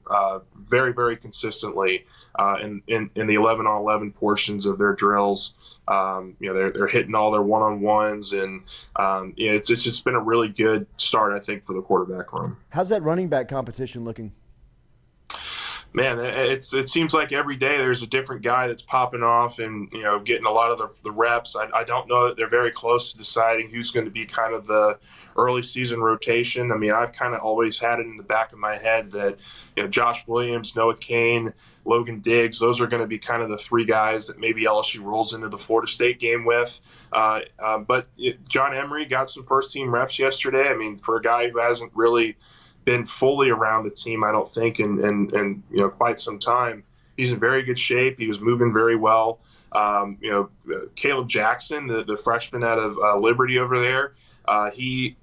very, very consistently in the 11-on-11 portions of their drills. They're hitting all their one-on-ones, and it's just been a really good start, I think, for the quarterback room. How's that running back competition looking? Man, it seems like every day there's a different guy that's popping off and getting a lot of the reps. I don't know that they're very close to deciding who's going to be kind of the early season rotation. I mean, I've kind of always had it in the back of my head that Josh Williams, Noah Cain, Logan Diggs, those are going to be kind of the 3 guys that maybe LSU rolls into the Florida State game with. But John Emery got some first-team reps yesterday. I mean, for a guy who hasn't really been fully around the team, I don't think, in quite some time, he's in very good shape. He was moving very well. Caleb Jackson, the freshman out of Liberty over there, he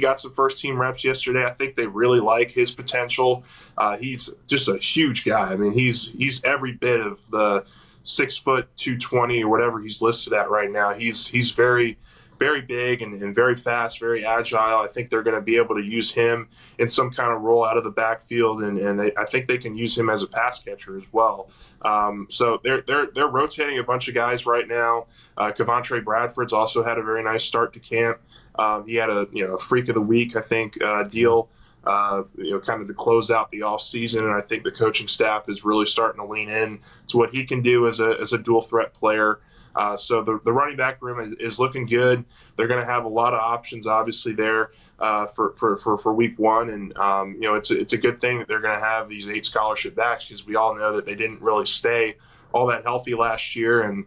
got some first team reps yesterday. I think they really like his potential. He's just a huge guy. I mean, he's every bit of the 6 foot 220 or whatever he's listed at right now. He's very, very big and very fast, very agile. I think they're going to be able to use him in some kind of role out of the backfield, and I think they can use him as a pass catcher as well. So they're rotating a bunch of guys right now. Kevontre Bradford's also had a very nice start to camp. He had a freak of the week, I think, deal. Kind of to close out the off season, and I think the coaching staff is really starting to lean in to what he can do as a dual threat player. So the running back room is looking good. They're going to have a lot of options, obviously, there for week one, and it's a good thing that they're going to have these 8 scholarship backs, because we all know that they didn't really stay all that healthy last year, and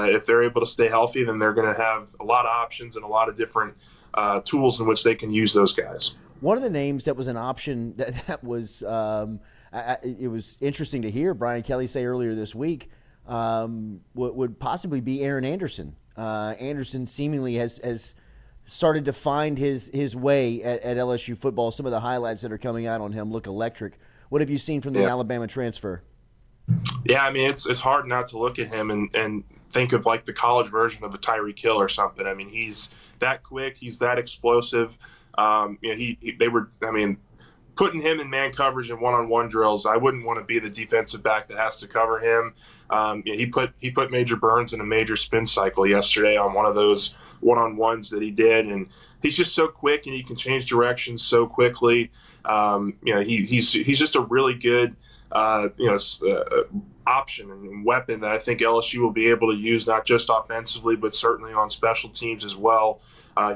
if they're able to stay healthy, then they're going to have a lot of options and a lot of different tools in which they can use those guys. One of the names that was an option that was it was interesting to hear Brian Kelly say earlier this week what would possibly be Aaron Anderson. Anderson seemingly has started to find his way at LSU football. Some of the highlights that are coming out on him look electric. What have you seen from the Alabama transfer? Yeah, I mean, it's hard not to look at him and think of like the college version of the Tyreek Hill or something. I mean, he's that quick, he's that explosive. They were putting him in man coverage and one-on-one drills. I wouldn't want to be the defensive back that has to cover him. He put Major Burns in a major spin cycle yesterday on one of those one-on-ones that he did, and he's just so quick and he can change directions so quickly. He's just a really good option and weapon that I think LSU will be able to use, not just offensively, but certainly on special teams as well.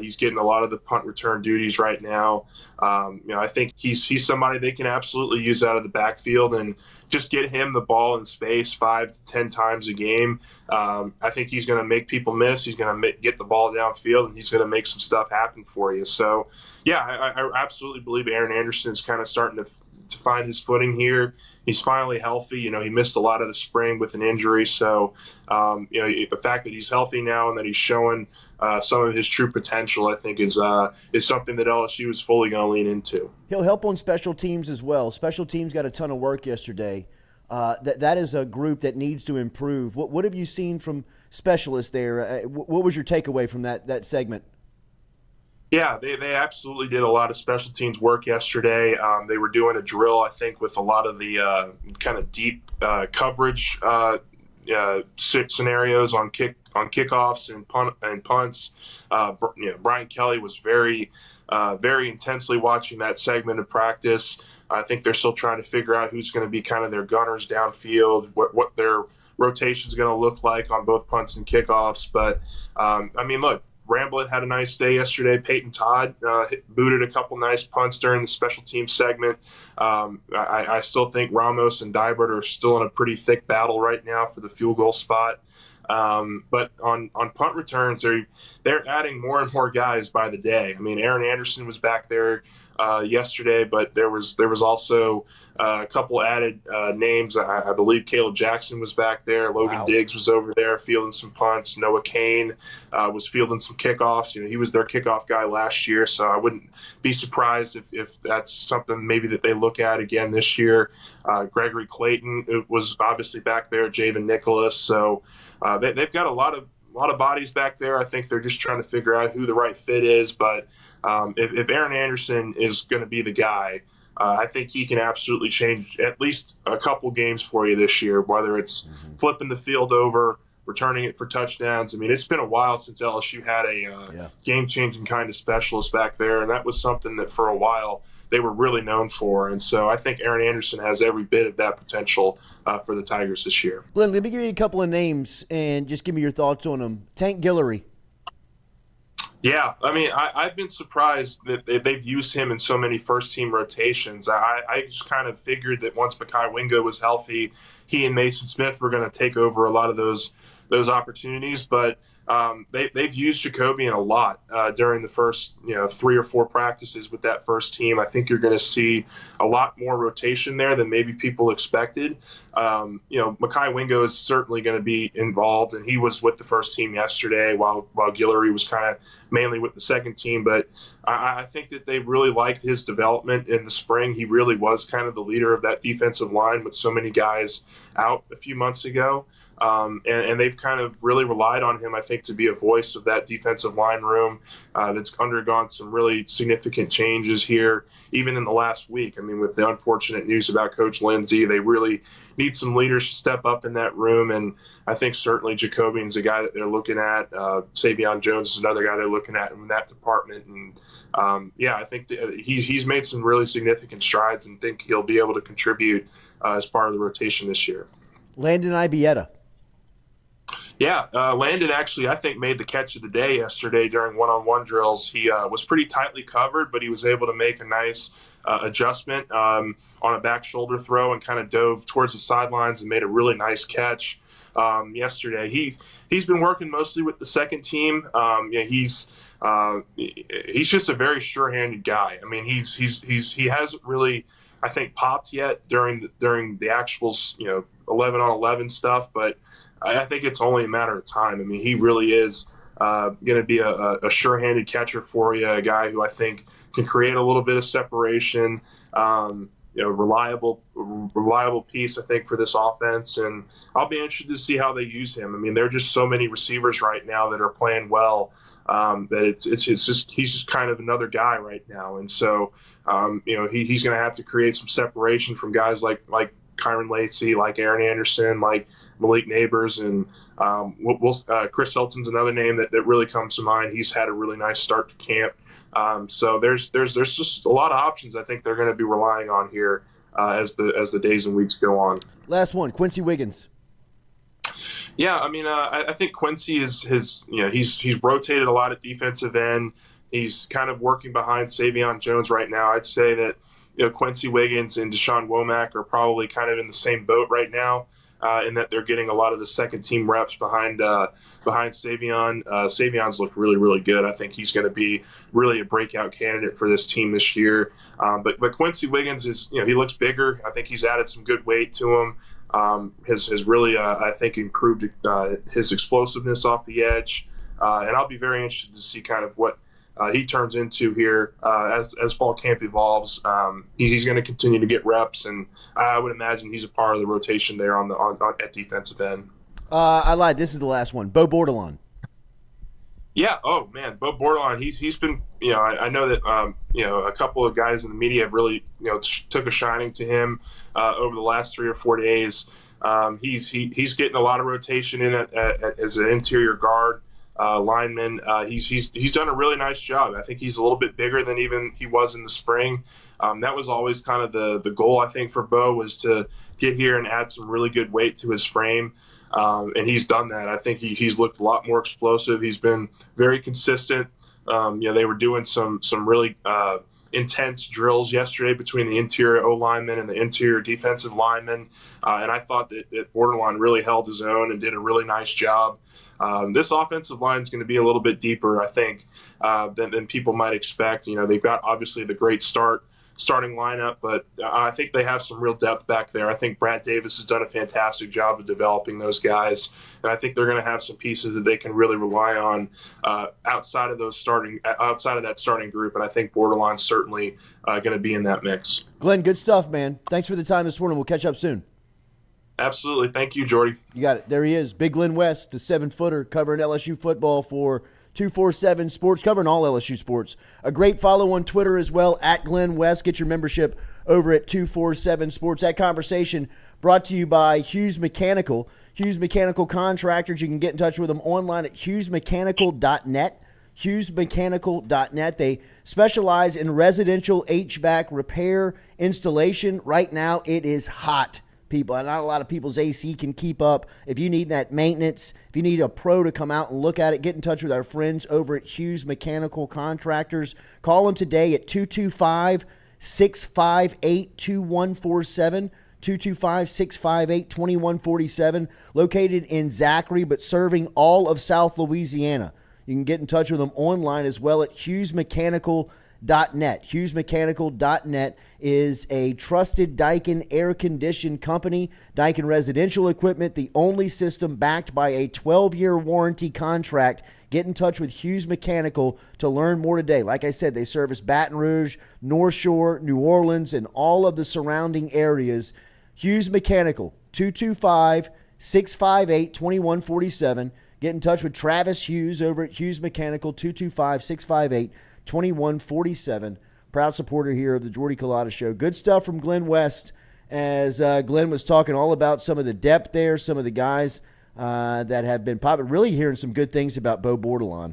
He's getting a lot of the punt return duties right now. I think he's somebody they can absolutely use out of the backfield and just get him the ball in space 5 to 10 times a game. I think he's going to make people miss. He's going to get the ball downfield, and he's going to make some stuff happen for you. So, yeah, I absolutely believe Aaron Anderson is kind of starting to find his footing here. He's finally healthy. He missed a lot of the spring with an injury. So, the fact that he's healthy now and that he's showing some of his true potential, I think, is something that LSU is fully going to lean into. He'll help on special teams as well. Special teams got a ton of work yesterday. That is a group that needs to improve. What have you seen from specialists there? What was your takeaway from that segment? Yeah, they absolutely did a lot of special teams work yesterday. They were doing a drill, I think, with a lot of the kind of deep coverage scenarios on kickoffs and punts. Brian Kelly was very intensely watching that segment of practice. I think they're still trying to figure out who's going to be kind of their gunners downfield, what their rotation is going to look like on both punts and kickoffs. But look. Ramblett had a nice day yesterday. Peyton Todd booted a couple nice punts during the special team segment. I still think Ramos and Dybert are still in a pretty thick battle right now for the field goal spot. But on punt returns, they're adding more and more guys by the day. I mean, Aaron Anderson was back there yesterday, but there was also a couple added names. I believe Caleb Jackson was back there. Logan Diggs was over there fielding some punts. Noah Kane was fielding some kickoffs. He was their kickoff guy last year, so I wouldn't be surprised if that's something maybe that they look at again this year. Gregory Clayton was obviously back there. Javen Nicholas. So they've got a lot of bodies back there. I think they're just trying to figure out who the right fit is, but if Aaron Anderson is going to be the guy, I think he can absolutely change at least a couple games for you this year, whether it's flipping the field over, returning it for touchdowns. I mean, it's been a while since LSU had a game-changing kind of specialist back there, and that was something that for a while they were really known for. And so I think Aaron Anderson has every bit of that potential for the Tigers this year. Glen, let me give you a couple of names and just give me your thoughts on them. Tank Guillory. Yeah, I mean, I've been surprised that they've used him in so many first-team rotations. I just kind of figured that once Mekhi Wingo was healthy, he and Mason Smith were going to take over a lot of those opportunities. But they've used Jacobian a lot during the first 3 or 4 practices with that first team. I think you're going to see a lot more rotation there than maybe people expected. Mekhi Wingo is certainly going to be involved, and he was with the first team yesterday while Guillory was kind of mainly with the second team. But I think that they really liked his development in the spring. He really was kind of the leader of that defensive line with so many guys out a few months ago. And they've kind of really relied on him, I think, to be a voice of that defensive line room that's undergone some really significant changes here, even in the last week. I mean, with the unfortunate news about Coach Lindsey, they really need some leaders to step up in that room. And I think certainly Jacobian's a guy that they're looking at. Savion Jones is another guy they're looking at in that department. And, I think that he's made some really significant strides and think he'll be able to contribute as part of the rotation this year. Landon Ibieta. Yeah, Landon actually, I think, made the catch of the day yesterday during one-on-one drills. He was pretty tightly covered, but he was able to make a nice adjustment on a back shoulder throw and kind of dove towards the sidelines and made a really nice catch yesterday. He's been working mostly with the second team. He's just a very sure-handed guy. I mean, he hasn't really I think, popped yet during the actual 11-on-11 stuff, but I think it's only a matter of time. I mean, he really is going to be a sure-handed catcher for you, a guy who I think can create a little bit of separation. Reliable piece, I think, for this offense, and I'll be interested to see how they use him. I mean, there are just so many receivers right now that are playing well that he's just kind of another guy right now, and so he's going to have to create some separation from guys like Kyren Lacy, like Aaron Anderson, like Malik Nabers, and Chris Hilton's another name that really comes to mind. He's had a really nice start to camp. So there's just a lot of options I think they're going to be relying on here as the days and weeks go on. Last one, Quincy Wiggins. Yeah, I mean, I think Quincy he's rotated a lot at defensive end. He's kind of working behind Savion Jones right now. I'd say that Quincy Wiggins and Deshaun Womack are probably kind of in the same boat right now, in that they're getting a lot of the second team reps behind Savion. Savion's looked really, really good. I think he's going to be really a breakout candidate for this team this year. But Quincy Wiggins is, he looks bigger. I think he's added some good weight to him. Has really, I think, improved his explosiveness off the edge. And I'll be very interested to see kind of what he turns into here as fall camp evolves. He's going to continue to get reps, and I would imagine he's a part of the rotation there at defensive end. I lied. This is the last one. Bo Bordelon. Yeah. Oh man, Bo Bordelon. He's been. I know that a couple of guys in the media have really took a shining to him over the last 3 or 4 days. He's getting a lot of rotation in as an interior guard lineman. He's done a really nice job. I think he's a little bit bigger than even he was in the spring. That was always kind of the goal, I think, for Bo, was to get here and add some really good weight to his frame. And he's done that. I think he's looked a lot more explosive. He's been very consistent. They were doing some really intense drills yesterday between the interior O lineman and the interior defensive lineman. And I thought that Bordelon really held his own and did a really nice job. This offensive line is going to be a little bit deeper, I think, than people might expect. They've got obviously the great starting lineup, but I think they have some real depth back there. I think Brad Davis has done a fantastic job of developing those guys, and I think they're going to have some pieces that they can really rely on outside of that starting group. And I think Bordelon's certainly going to be in that mix. Glen, good stuff, man. Thanks for the time this morning. We'll catch up soon. Absolutely. Thank you, Jordy. You got it. There he is. Big Glen West, the 7-footer, covering LSU football for 247 Sports, covering all LSU sports. A great follow on Twitter as well, at Glen West. Get your membership over at 247 Sports. That conversation brought to you by Hughes Mechanical. Hughes Mechanical Contractors. You can get in touch with them online at hughesmechanical.net. hughesmechanical.net. They specialize in residential HVAC repair, installation. Right now, it is hot, people. Not a lot of people's AC can keep up. If you need that maintenance, if you need a pro to come out and look at it, get in touch with our friends over at Hughes Mechanical Contractors. Call them today at 225-658-2147. 225-658-2147. Located in Zachary, but serving all of South Louisiana. You can get in touch with them online as well at hughesmechanical.net. hughesmechanical.net is a trusted Daikin air-conditioned company. Daikin residential equipment, the only system backed by a 12-year warranty contract. Get in touch with Hughes Mechanical to learn more today. Like I said, they service Baton Rouge, North Shore, New Orleans, and all of the surrounding areas. Hughes Mechanical, 225-658-2147. Get in touch with Travis Hughes over at Hughes Mechanical, 225-658-2147. Proud supporter here of the Jordy Culotta Show. Good stuff from Glen West, as Glen was talking all about some of the depth there, some of the guys that have been popular. Really hearing some good things about Bo Bordelon,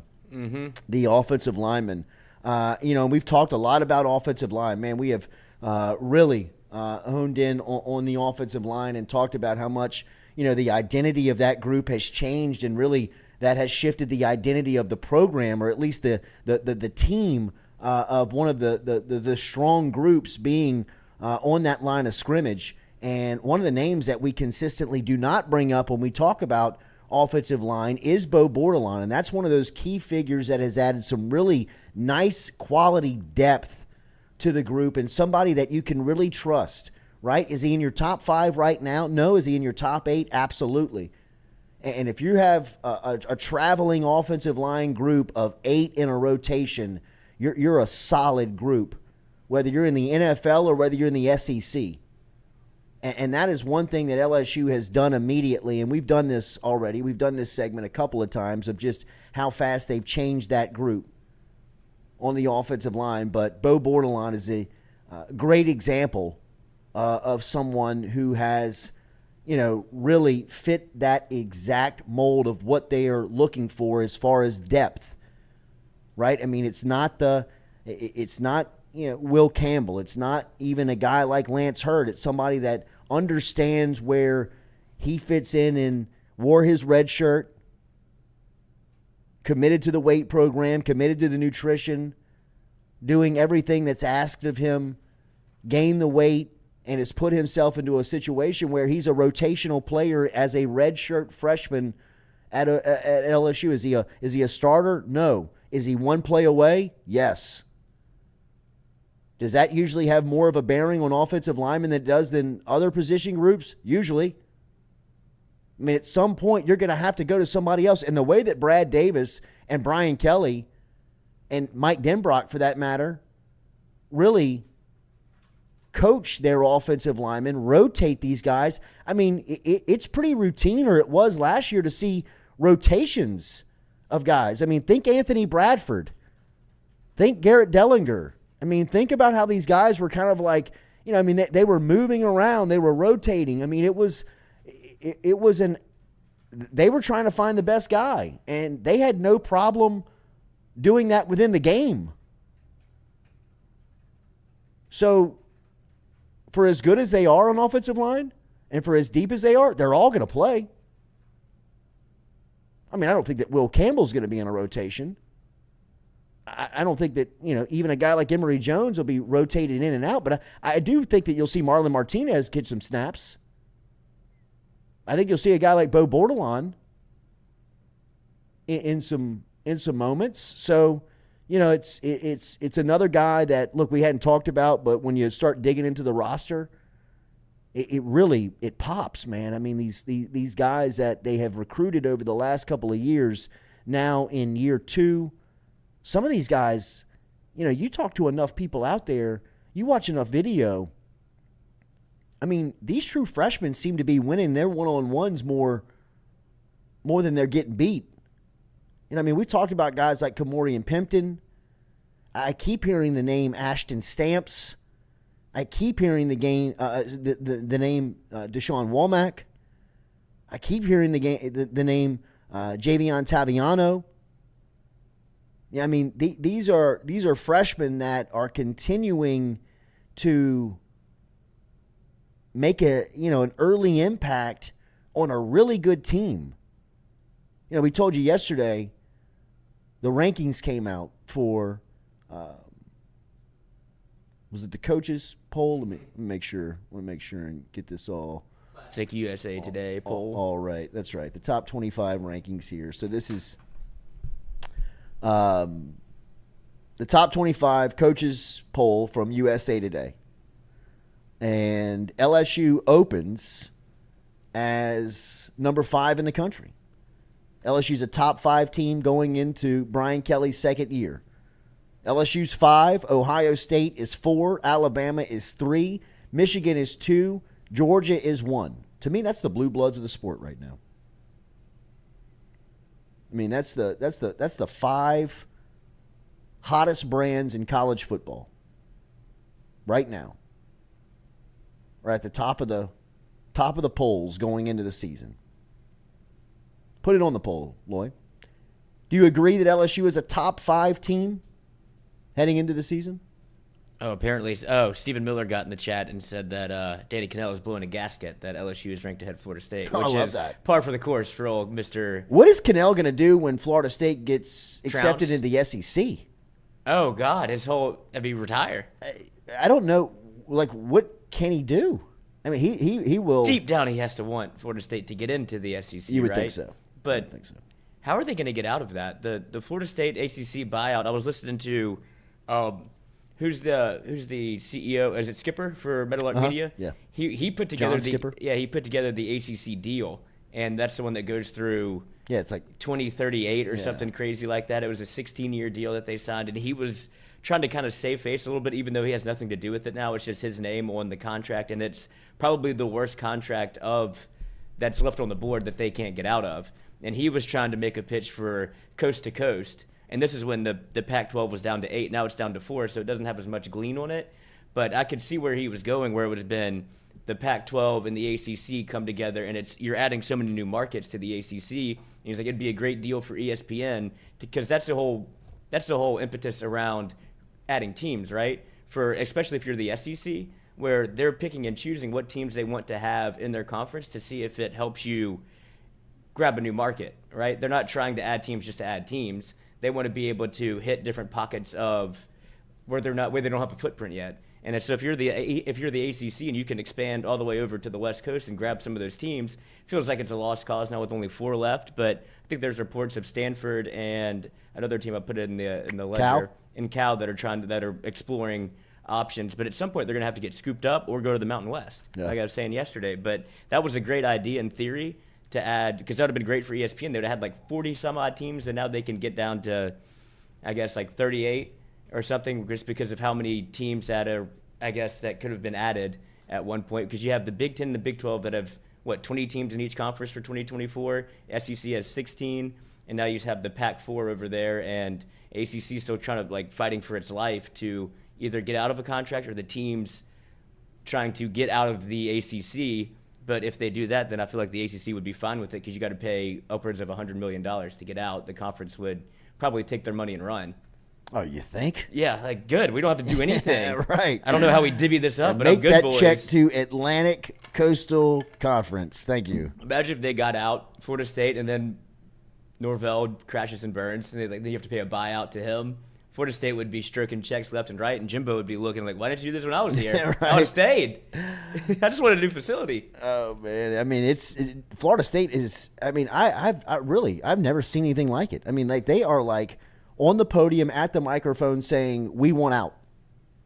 the offensive lineman. We've talked a lot about offensive line. Man, we have really honed in on the offensive line and talked about how much the identity of that group has changed, and really that has shifted the identity of the program, or at least the team of one of the strong groups being on that line of scrimmage. And one of the names that we consistently do not bring up when we talk about offensive line is Bo Bordelon, and that's one of those key figures that has added some really nice quality depth to the group and somebody that you can really trust, right? Is he in your top 5 right now? No. Is he in your top 8? Absolutely. And if you have a traveling offensive line group of 8 in a rotation, you're a solid group, whether you're in the NFL or whether you're in the SEC. And that is one thing that LSU has done immediately, and we've done this already. We've done this segment a couple of times of just how fast they've changed that group on the offensive line. But Bo Bordelon is a great example of someone who has, really fit that exact mold of what they are looking for as far as depth, right? I mean, it's not Will Campbell. It's not even a guy like Lance Hurd. It's somebody that understands where he fits in and wore his red shirt, committed to the weight program, committed to the nutrition, doing everything that's asked of him, gained the weight, and has put himself into a situation where he's a rotational player as a redshirt freshman at LSU. Is he a starter? No. Is he one play away? Yes. Does that usually have more of a bearing on offensive linemen than it does than other position groups? Usually. I mean, at some point, you're going to have to go to somebody else. And the way that Brad Davis and Brian Kelly and Mike Denbrock, for that matter, really coach their offensive linemen, rotate these guys. I mean, it's pretty routine, or it was last year, to see rotations of guys. I mean, think Anthony Bradford. Think Garrett Dellinger. I mean, think about how these guys were kind of like, they were moving around. They were rotating. I mean, they were trying to find the best guy, and they had no problem doing that within the game. So for as good as they are on offensive line and for as deep as they are, they're all going to play. I mean, I don't think that Will Campbell's going to be in a rotation. I don't think that, even a guy like Emory Jones will be rotated in and out, but I do think that you'll see Marlon Martinez get some snaps. I think you'll see a guy like Bo Bordelon in some moments. So, it's another guy that, look, we hadn't talked about, but when you start digging into the roster, it really pops, man. I mean, these guys that they have recruited over the last couple of years, now in year 2, some of these guys, you talk to enough people out there, you watch enough video. I mean, these true freshmen seem to be winning their one-on-ones more than they're getting beat. We've talked about guys like Kamori and Pimpton. I keep hearing the name Ashton Stamps. I keep hearing the name Deshaun Womack. I keep hearing the name Javion Taviano. Yeah, I mean, these are freshmen that are continuing to make an early impact on a really good team. We told you yesterday the rankings came out for was it the coaches poll? Let me make sure. I want to make sure and get this all. Classic USA Today poll. All right, that's right. The top 25 rankings here. So this is the top 25 coaches poll from USA Today. And LSU opens as number 5 in the country. LSU's a top 5 team going into Brian Kelly's second year. LSU's 5, Ohio State is 4, Alabama is 3, Michigan is 2, Georgia is 1. To me, that's the blue bloods of the sport right now. I mean, that's the 5 hottest brands in college football right now. Are at the top of the polls going into the season. Put it on the poll, Lloyd. Do you agree that LSU is a top 5 team heading into the season? Oh, apparently. Stephen Miller got in the chat and said that Danny Cannell is blowing a gasket that LSU is ranked ahead of Florida State. Which I love is that. Par for the course for old Mr. What is Cannell going to do when Florida State gets accepted into the SEC? Oh, God. He retire. I don't know. Like, what can he do? I mean, he will. Deep down, he has to want Florida State to get into the SEC, You would right? think so. But I would think so. How are they going to get out of that? The Florida State ACC buyout, I was listening to who's the CEO? Is it Skipper for Meadowlark Media? Yeah. He put together Skipper. he put together the ACC deal, and that's the one that goes through. Yeah, it's like 2038 or something crazy like that. It was a 16-year deal that they signed, and he was trying to kind of save face a little bit, even though he has nothing to do with it now. It's just his name on the contract, and it's probably the worst contract that's left on the board that they can't get out of. And he was trying to make a pitch for coast to coast, and this is when the Pac-12 was down to 8. Now it's down to 4, so it doesn't have as much glean on it. But I could see where he was going, where it would have been the Pac-12 and the ACC come together, and you're adding so many new markets to the ACC. And he's like, it'd be a great deal for ESPN because that's the whole impetus around adding teams, right? Especially if you're the SEC, where they're picking and choosing what teams they want to have in their conference to see if it helps you grab a new market, right? They're not trying to add teams just to add teams. They want to be able to hit different pockets of where they don't have a footprint yet. And so if you're the ACC and you can expand all the way over to the West Coast and grab some of those teams, it feels like it's a lost cause now with only 4 left. But I think there's reports of Stanford and another team, I put it in the ledger, Cal that are exploring options. But at some point they're going to have to get scooped up or go to the Mountain West, like I was saying yesterday. But that was a great idea in theory to add, because that would have been great for ESPN. They would have had like 40 some odd teams, and now they can get down to, I guess, like 38 or something, just because of how many teams that could have been added at one point. Because you have the Big Ten and the Big 12 that have 20 teams in each conference for 2024. SEC has 16, and now you just have the Pac-4 over there, and ACC still trying to fighting for its life to either get out of a contract or the teams trying to get out of the ACC. But if they do that, then I feel like the ACC would be fine with it because you got to pay upwards of $100 million to get out. The conference would probably take their money and run. Oh, you think? Yeah, good. We don't have to do anything. Yeah, right. I don't know how we divvy this up, but make I'm good, that boys. check to Atlantic Coastal Conference. Thank you. Imagine if they got out, Florida State, and then Norvell crashes and burns, and then you have to pay a buyout to him. Florida State would be stroking checks left and right, and Jimbo would be looking like, why didn't you do this when I was here? Yeah, right. I would have stayed. I just want a new facility. Oh, man. I mean, Florida State is – I mean, I've never seen anything like it. I mean, they are on the podium at the microphone saying, we want out.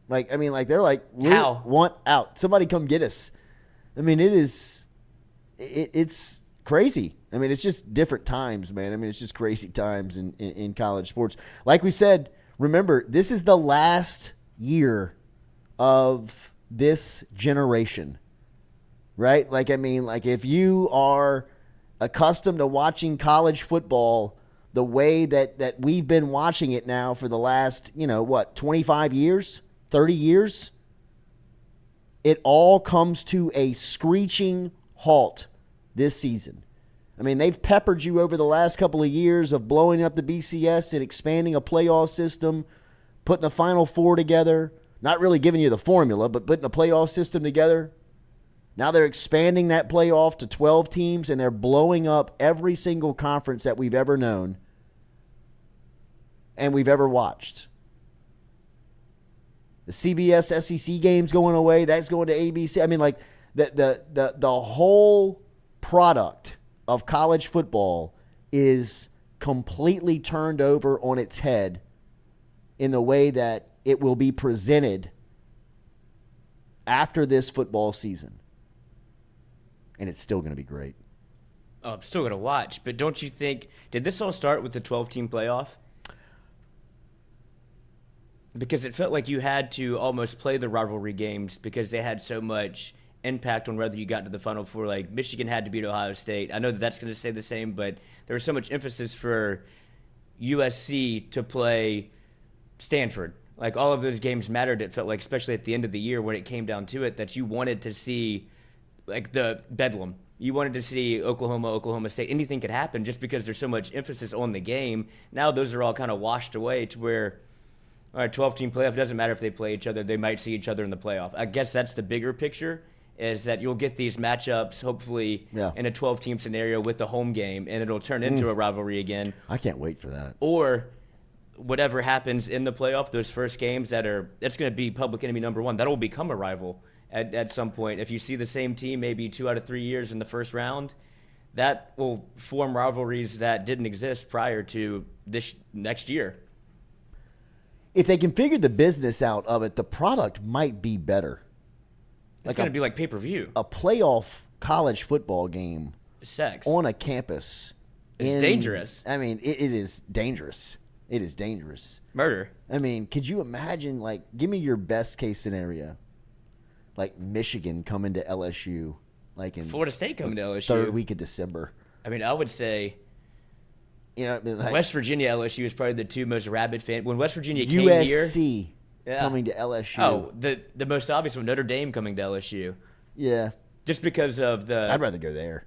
They're like, we want out. Somebody come get us. I mean, it's crazy. I mean, it's just different times, man. I mean, it's just crazy times in college sports. Like we said, remember, this is the last year of this generation, right? If you are accustomed to watching college football the way that we've been watching it now for the last, 25 years, 30 years, it all comes to a screeching halt this season. I mean, they've peppered you over the last couple of years of blowing up the BCS and expanding a playoff system, putting a Final Four together, not really giving you the formula, but putting a playoff system together. Now they're expanding that playoff to 12 teams, and they're blowing up every single conference that we've ever known and we've ever watched. The CBS SEC game's going away. That's going to ABC. I mean, the whole product of college football is completely turned over on its head in the way that it will be presented after this football season. And it's still going to be great. Oh, I'm still going to watch. But don't you think, did this all start with the 12-team playoff? Because it felt like you had to almost play the rivalry games because they had so much impact on whether you got to the Final Four. Like Michigan had to beat Ohio State. I know that's going to stay the same, but there was so much emphasis for USC to play Stanford. Like all of those games mattered, it felt like, especially at the end of the year when it came down to it, that you wanted to see like the bedlam. You wanted to see Oklahoma State. Anything could happen just because there's so much emphasis on the game. Now those are all kind of washed away to where, all right, 12-team playoff, doesn't matter if they play each other. They might see each other in the playoff. I guess that's the bigger picture, is that you'll get these matchups, hopefully, in a 12-team scenario with the home game, and it'll turn into a rivalry again. I can't wait for that. Or whatever happens in the playoff, those first games that's going to be public enemy number one. That will become a rival at some point. If you see the same team maybe 2 out of 3 years in the first round, that will form rivalries that didn't exist prior to this next year. if they can figure the business out of it, the product might be better. It's going to be like pay-per-view. A playoff college football game Sex. on a campus. It's dangerous. I mean, it is dangerous. It is dangerous. Murder. I mean, could you imagine, like, give me your best case scenario. Like Michigan coming to LSU. Like in Florida State coming to LSU. Third week of December. I mean, I would say, like West Virginia, LSU is probably the two most rabid fan. When West Virginia came here, USC coming to LSU. Oh, the most obvious one, Notre Dame coming to LSU. Yeah, just because of the. I'd rather go there.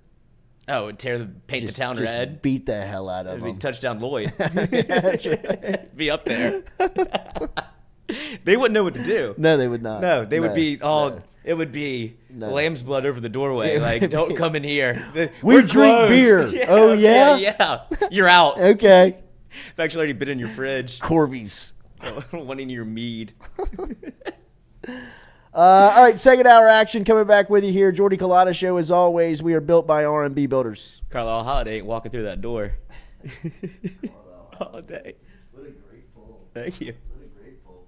Oh, paint the town red. Beat the hell out of them. It'd be touchdown Lloyd. That's right. Be up there. They wouldn't know what to do. No, they would not. No, they would be all. No. It would be lamb's blood over the doorway. Like, don't come in here. We drink beer. Yeah, oh, yeah? Yeah. You're out. Okay. I've actually already been in your fridge. Corby's. Wanting your mead. All right, second hour action coming back with you here. Jordy Culotta Show, as always. We are built by R&B Builders. Carlisle Holiday ain't walking through that door. All day. What a great pull. Thank you. What a great pull.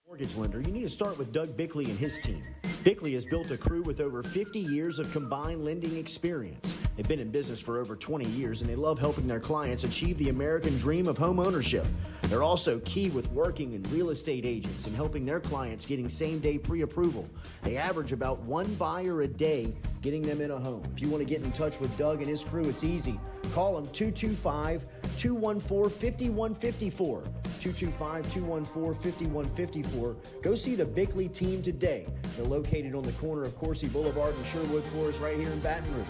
Mortgage lender, you need to start with Doug Bickley and his team. Bickley has built a crew with over 50 years of combined lending experience. They've been in business for over 20 years, and they love helping their clients achieve the American dream of home ownership. They're also key with working in real estate agents and helping their clients getting same-day pre-approval. They average about one buyer a day getting them in a home. If you want to get in touch with Doug and his crew, it's easy. Call them 225-214-5154. 225-214-5154. Go see the Bickley team today. They're located on the corner of Coursey Boulevard and Sherwood Forest right here in Baton Rouge.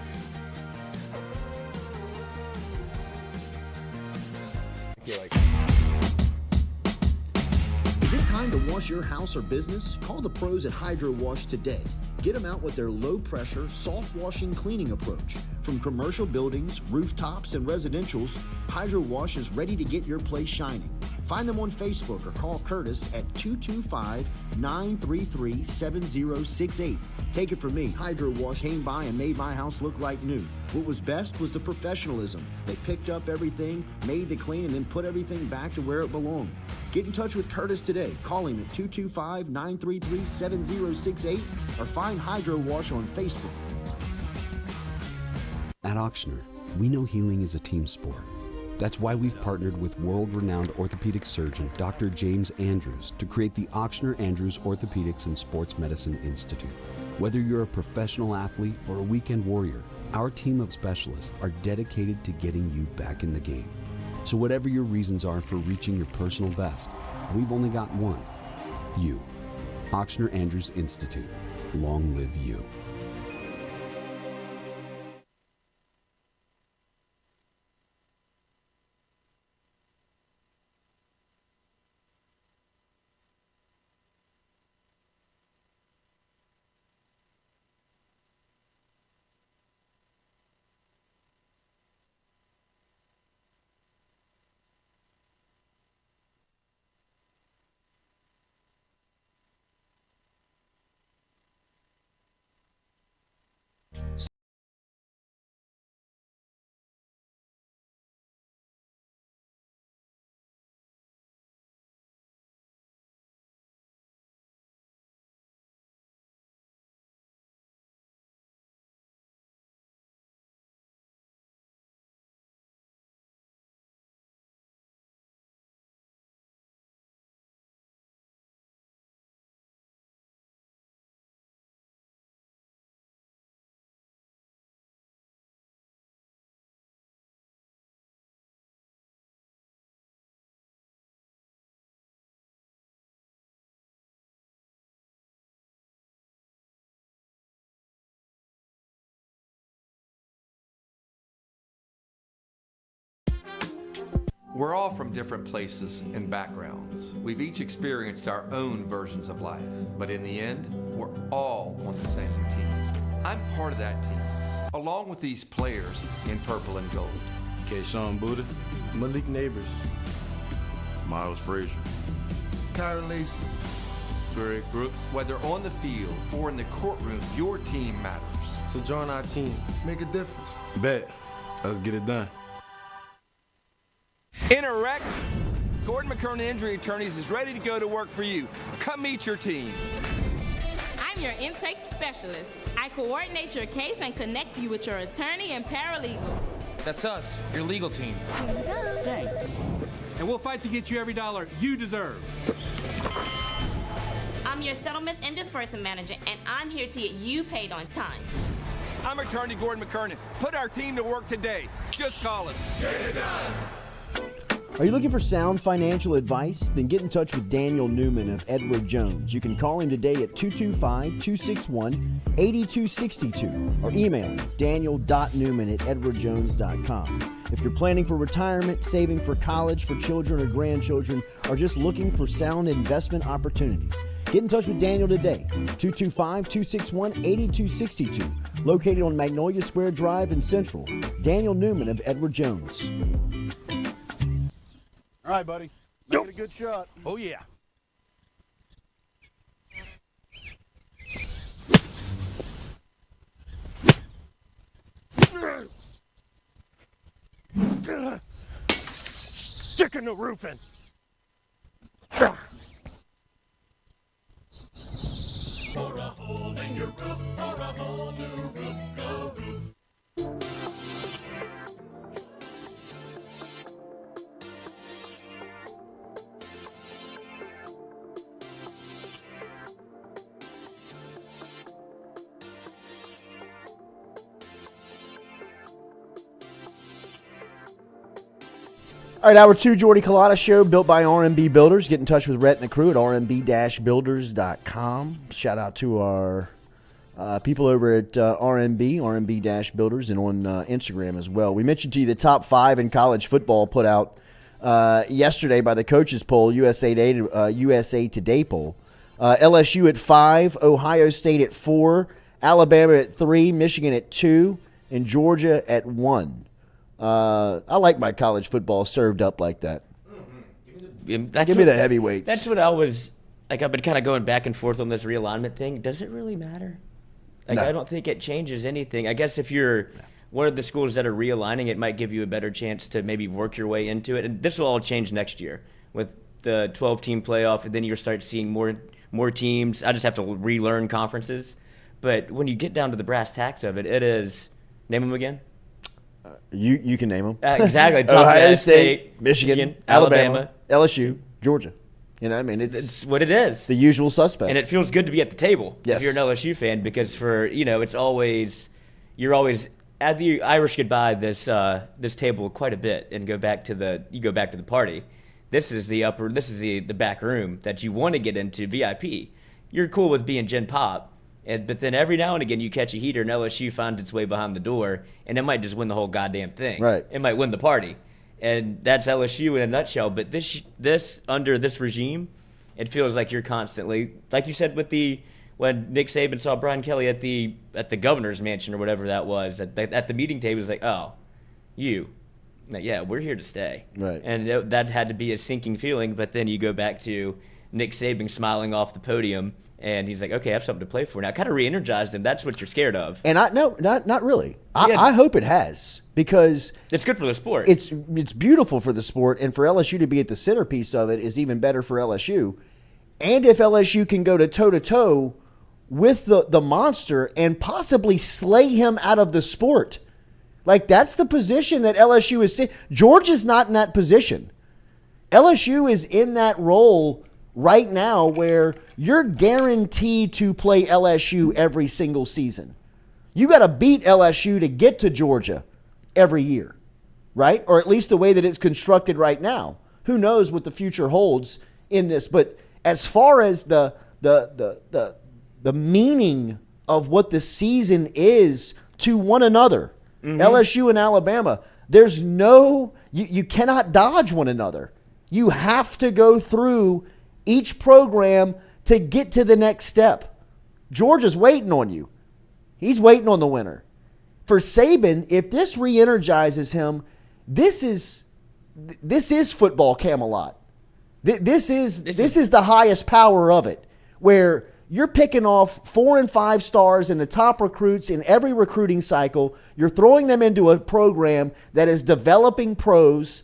Is it time to wash your house or business? Call the pros at Hydro Wash today. Get them out with their low-pressure, soft-washing cleaning approach. From commercial buildings, rooftops, and residentials, Hydro Wash is ready to get your place shining. Find them on Facebook or call Curtis at 225-933-7068. Take it from me, Hydro Wash came by and made my house look like new. What was best was the professionalism. They picked up everything, made the clean, and then put everything back to where it belonged. Get in touch with Curtis today. Call him at 225-933-7068 or find Hydro Wash on Facebook. At Auctioner, we know healing is a team sport. That's why we've partnered with world-renowned orthopedic surgeon Dr. James Andrews to create the Auctioner Andrews Orthopedics and Sports Medicine Institute. Whether you're a professional athlete or a weekend warrior, our team of specialists are dedicated to getting you back in the game. So whatever your reasons are for reaching your personal best, we've only got one: you. Auctioner Andrews Institute. Long live you. We're all from different places and backgrounds. We've each experienced our own versions of life, but in the end, we're all on the same team. I'm part of that team, along with these players in purple and gold. Kayshawn Buddha, Malik Nabers, Miles Frazier, Kyren, Lacy, Greg Brooks. Whether on the field or in the courtroom, your team matters. So join our team. Make a difference. Bet. Let's get it done. In a wreck, Gordon McKernan Injury Attorneys is ready to go to work for you. Come meet your team. I'm your intake specialist. I coordinate your case and connect you with your attorney and paralegal. That's us, your legal team. Here we go. Thanks. And we'll fight to get you every dollar you deserve. I'm your settlements and disbursement manager, and I'm here to get you paid on time. I'm attorney Gordon McKernan. Put our team to work today. Just call us. Get it done. Are you looking for sound financial advice? Then get in touch with Daniel Newman of Edward Jones. You can call him today at 225-261-8262 or email him daniel.newman@edwardjones.com. If you're planning for retirement, saving for college for children or grandchildren, or just looking for sound investment opportunities, get in touch with Daniel today, 225-261-8262, located on Magnolia Square Drive in Central. Daniel Newman of Edward Jones. All right, buddy. Make it a good shot. Oh, yeah. Sticking the roof in. For a hole in your roof, or a whole new roof, go roof. All right, hour 2, Jordy Culotta Show, built by R&B Builders. Get in touch with Rhett and the crew at rmb-builders.com. Shout out to our people over at rmb-builders, and on Instagram as well. We mentioned to you the top 5 in college football put out yesterday by the coaches poll, USA Today poll. LSU at 5, Ohio State at 4, Alabama at 3, Michigan at 2, and Georgia at 1. I like my college football served up like that. Give me the heavyweights. That's what I was like. I've been kind of going back and forth on this realignment thing. Does it really matter? Like, no. I don't think it changes anything. I guess if you're one of the schools that are realigning, it might give you a better chance to maybe work your way into it. And this will all change next year with the 12-team playoff, and then you'll start seeing more teams. I just have to relearn conferences. But when you get down to the brass tacks of it, it is – name them again. You can name them. Exactly. Ohio State, Michigan, Alabama, LSU, Georgia. You know, I mean, it's what it is. The usual suspects. And it feels good to be at the table if you're an LSU fan, because it's always you're always at the Irish goodbye this table quite a bit and go back to the party. This is the back room that you want to get into VIP. You're cool with being Gen Pop. But then every now and again you catch a heater and LSU finds its way behind the door, and it might just win the whole goddamn thing. Right. It might win the party. And that's LSU in a nutshell. But this under this regime, it feels like you're constantly, like you said when Nick Saban saw Brian Kelly at the governor's mansion or whatever that was, at the meeting table, he was like, oh, yeah, we're here to stay. Right. And that had to be a sinking feeling. But then you go back to Nick Saban smiling off the podium, and he's like, okay, I have something to play for now. Kind of re-energized him. That's what you're scared of. And not really. I hope it has, because it's good for the sport. It's beautiful for the sport, and for LSU to be at the centerpiece of it is even better for LSU. And if LSU can go to toe-to-toe with the monster and possibly slay him out of the sport, like that's the position that LSU is in. Georgia's not in that position. LSU is in that role right now where you're guaranteed to play LSU every single season. You got to beat LSU to get to Georgia every year, right? Or at least the way that it's constructed right now. Who knows what the future holds in this? But as far as the meaning of what the season is to one another, LSU and Alabama, there's you cannot dodge one another. You have to go through each program to get to the next step. Georgia's waiting on you. He's waiting on the winner. For Saban, if this re-energizes him, this is football Camelot. This is the highest power of it, where you're picking off 4 and 5 stars and the top recruits in every recruiting cycle. You're throwing them into a program that is developing pros,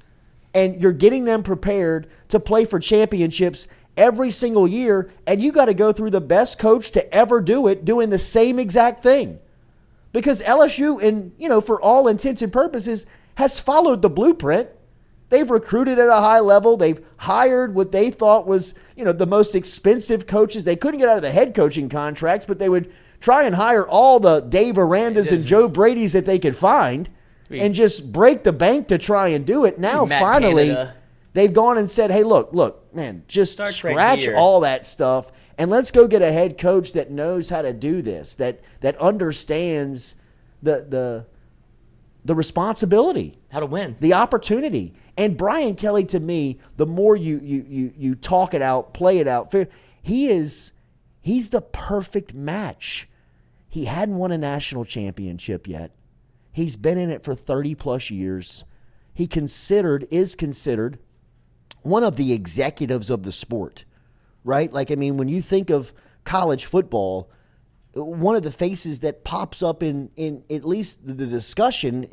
and you're getting them prepared to play for championships every single year. And you got to go through the best coach to ever do it, doing the same exact thing. Because LSU, for all intents and purposes, has followed the blueprint. They've recruited at a high level. They've hired what they thought was, the most expensive coaches. They couldn't get out of the head coaching contracts, but they would try and hire all the Dave Arandas and Joe Bradys that they could find and just break the bank to try and do it. Now, finally, they've gone and said, hey, look, man, just scratch all that stuff and let's go get a head coach that knows how to do this, that understands the responsibility. How to win. The opportunity. And Brian Kelly, to me, the more you talk it out, play it out, he's the perfect match. He hadn't won a national championship yet. He's been in it for 30-plus years. Is considered one of the executives of the sport, right? When you think of college football, one of the faces that pops up in at least the discussion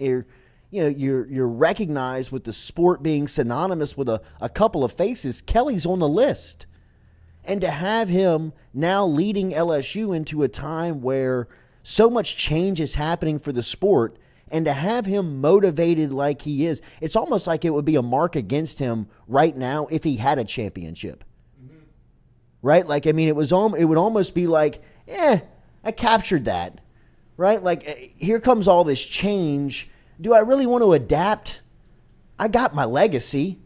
you're recognized with the sport being synonymous with a couple of faces. Kelly's on the list. And to have him now leading LSU into a time where so much change is happening for the sport, and to have him motivated like he is, it's almost like it would be a mark against him right now if he had a championship. Mm-hmm. Right? It would almost be like, I captured that. Right? Here comes all this change. Do I really want to adapt? I got my legacy,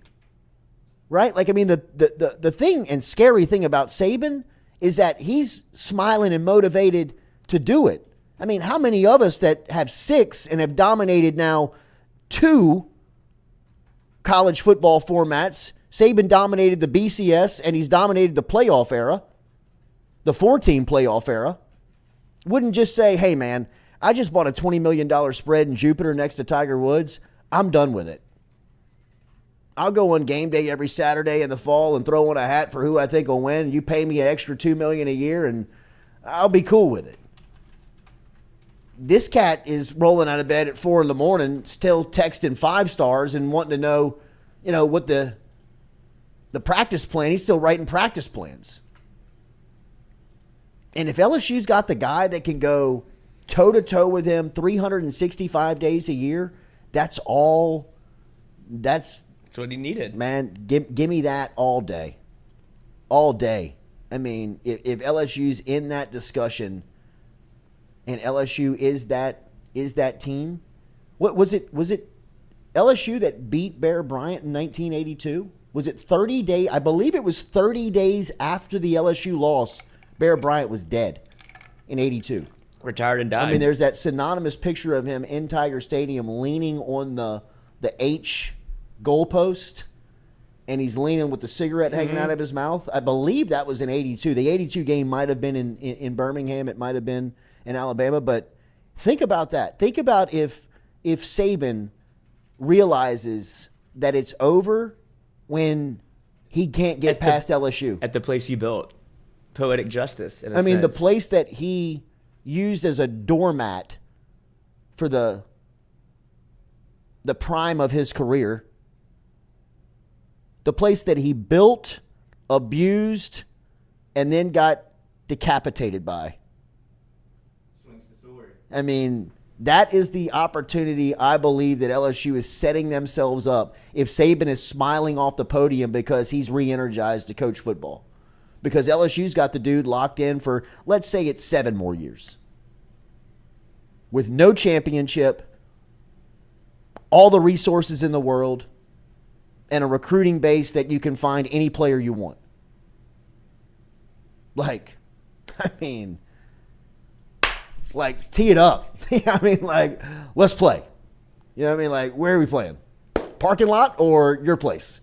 right? The thing and scary thing about Saban is that he's smiling and motivated to do it. How many of us that have 6 and have dominated now 2 college football formats? Saban dominated the BCS and he's dominated the playoff era, the 4-team playoff era. Wouldn't just say, hey, man, I just bought a $20 million spread in Jupiter next to Tiger Woods. I'm done with it. I'll go on game day every Saturday in the fall and throw on a hat for who I think will win. You pay me an extra $2 million a year and I'll be cool with it. This cat is rolling out of bed at 4 a.m, still texting 5 stars and wanting to know, what the practice plan. He's still writing practice plans. And if LSU's got the guy that can go toe-to-toe with him 365 days a year, that's what he needed. Man, give me that all day. All day. If LSU's in that discussion and LSU is that team, what was it LSU that beat Bear Bryant in 1982? Was it 30 days? I believe it was 30 days after the LSU loss, Bear Bryant was dead in 82. Retired and died. There's that synonymous picture of him in Tiger Stadium leaning on the H goalpost, and he's leaning with the cigarette hanging out of his mouth. I believe that was in 82. The 82 game might have been in Birmingham. It might have been in Alabama. But think about that. Think about if Saban realizes that it's over when he can't get past LSU. At the place he built. Poetic justice, in a sense. The place that he used as a doormat for the prime of his career, the place that he built, abused, and then got decapitated by. Swings the sword. That is the opportunity I believe that LSU is setting themselves up if Saban is smiling off the podium because he's re-energized to coach football. Because LSU's got the dude locked in for, let's say it's 7 more years. With no championship, all the resources in the world, and a recruiting base that you can find any player you want. Tee it up. Let's play. You know what I mean? Where are we playing? Parking lot or your place?